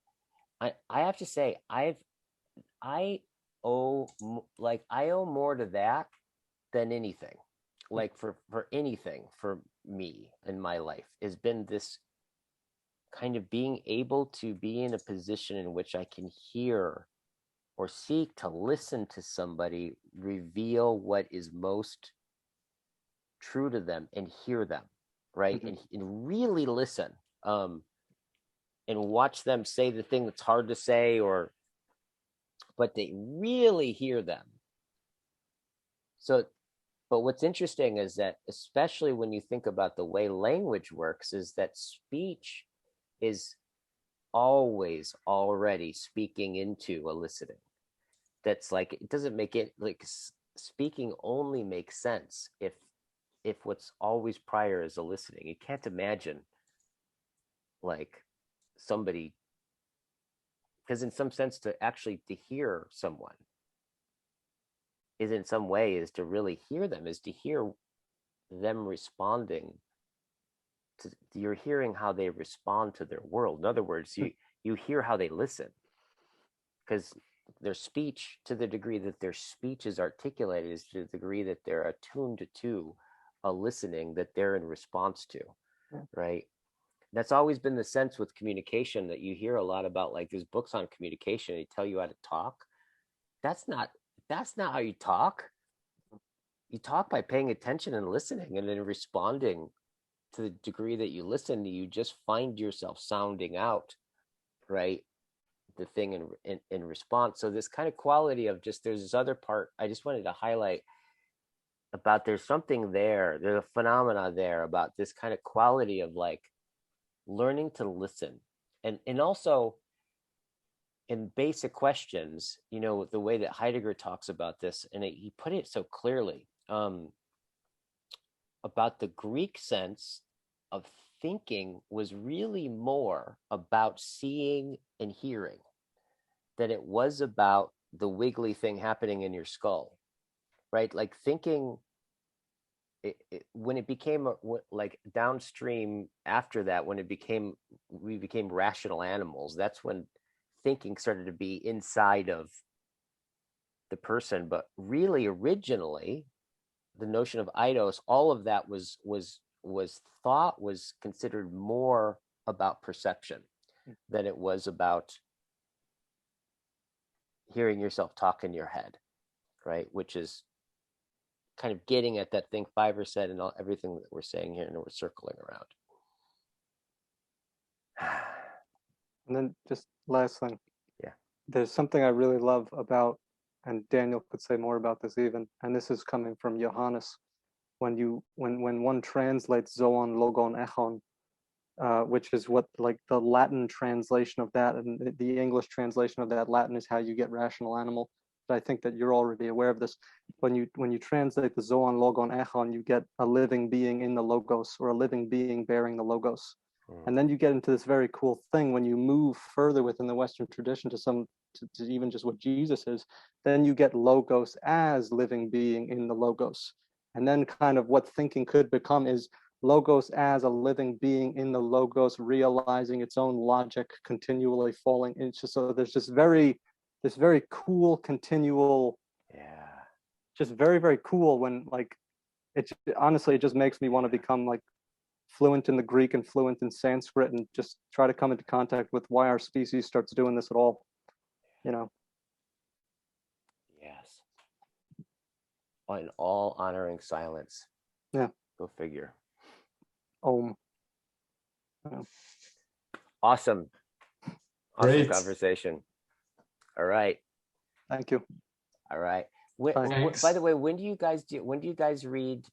I have to say, I owe more to that than anything. Like for anything for me in my life has been this kind of being able to be in a position in which I can hear or seek to listen to somebody reveal what is most true to them and hear them, right? And really listen, and watch them say the thing that's hard to say, but they really hear them. So, but what's interesting is that, especially when you think about the way language works, is that speech is always already speaking into eliciting. That's like, it doesn't make it like speaking only makes sense if what's always prior is eliciting. You can't imagine like somebody, because in some sense to hear someone is in some way is to really hear them, is to hear them responding to, you're hearing how they respond to their world. In other words, you hear how they listen, because their speech, to the degree that their speech is articulated, is to the degree that they're attuned to a listening that they're in response to, right? That's always been the sense with communication, that you hear a lot about, like there's books on communication, they tell you how to talk. That's not how you talk. You talk by paying attention and listening, and then responding to the degree that you listen. You just find yourself sounding out, right, the thing in response. So this kind of quality of just, there's this other part I just wanted to highlight about, there's something there, there's a phenomena there about this kind of quality of like learning to listen and also in basic questions, you know, the way that Heidegger talks about this, and he put it so clearly, about the Greek sense of thinking was really more about seeing and hearing than it was about the wiggly thing happening in your skull, right? Like thinking, when it became like downstream after that, when we became rational animals, that's when thinking started to be inside of the person. But really, originally, the notion of eidos, all of that was thought was considered more about perception than it was about hearing yourself talk in your head, right? Which is kind of getting at that thing Fiverr said and everything that we're saying here, and we're circling around. And then just last thing. Yeah. There's something I really love about, and Daniel could say more about this even, and this is coming from Johannes. When one translates zoon, logon, echon, which is what, like, the Latin translation of that, and the English translation of that Latin is how you get rational animal. But I think that you're already aware of this. When you translate the zoon, logon, echon, you get a living being in the logos, or a living being bearing the logos. And then you get into this very cool thing when you move further within the Western tradition to even just what Jesus is. Then you get logos as living being in the logos. And then kind of what thinking could become is logos as a living being in the logos, realizing its own logic, continually falling into. So there's this very cool continual, just very, very cool, when, like, it honestly, it just makes me want to become like fluent in the Greek and fluent in Sanskrit, and just try to come into contact with why our species starts doing this at all, you know. Yes. In all honoring silence. Yeah. Go figure. Yeah. Awesome Great. conversation. All right. Thank you. All right. Thanks. By the way, when do you guys read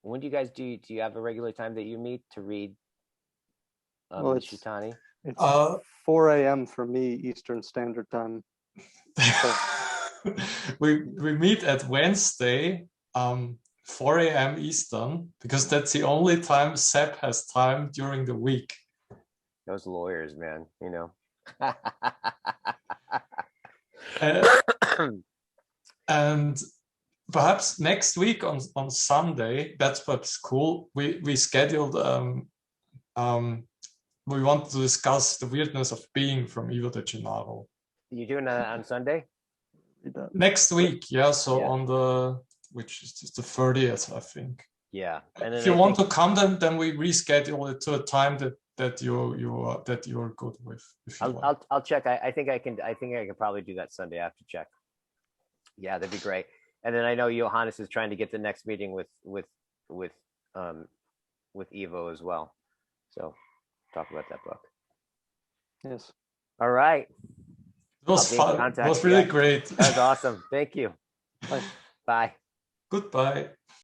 when do you guys do you have a regular time that you meet to read Well, the Shitani? It's 4 a.m. for me, Eastern Standard Time. we meet at Wednesday, 4 a.m. Eastern, because that's the only time Seb has time during the week. Those lawyers, man, you know. And perhaps next week on Sunday, that's what's cool. We scheduled. We want to discuss the weirdness of being from Ivo de Gennaro. You doing that on Sunday? Next week, yeah. So Yeah. on which is the 30th, I think. Yeah. And if you want to come, then we reschedule it to a time that you're good with. I'll check. I think I can probably do that Sunday. I have to check. Yeah, that'd be great. And then I know Johannes is trying to get the next meeting with Ivo as well. So talk about that book. Yes. All right. It was fun. It was really great. That was awesome. Thank you. Bye. Bye. Goodbye.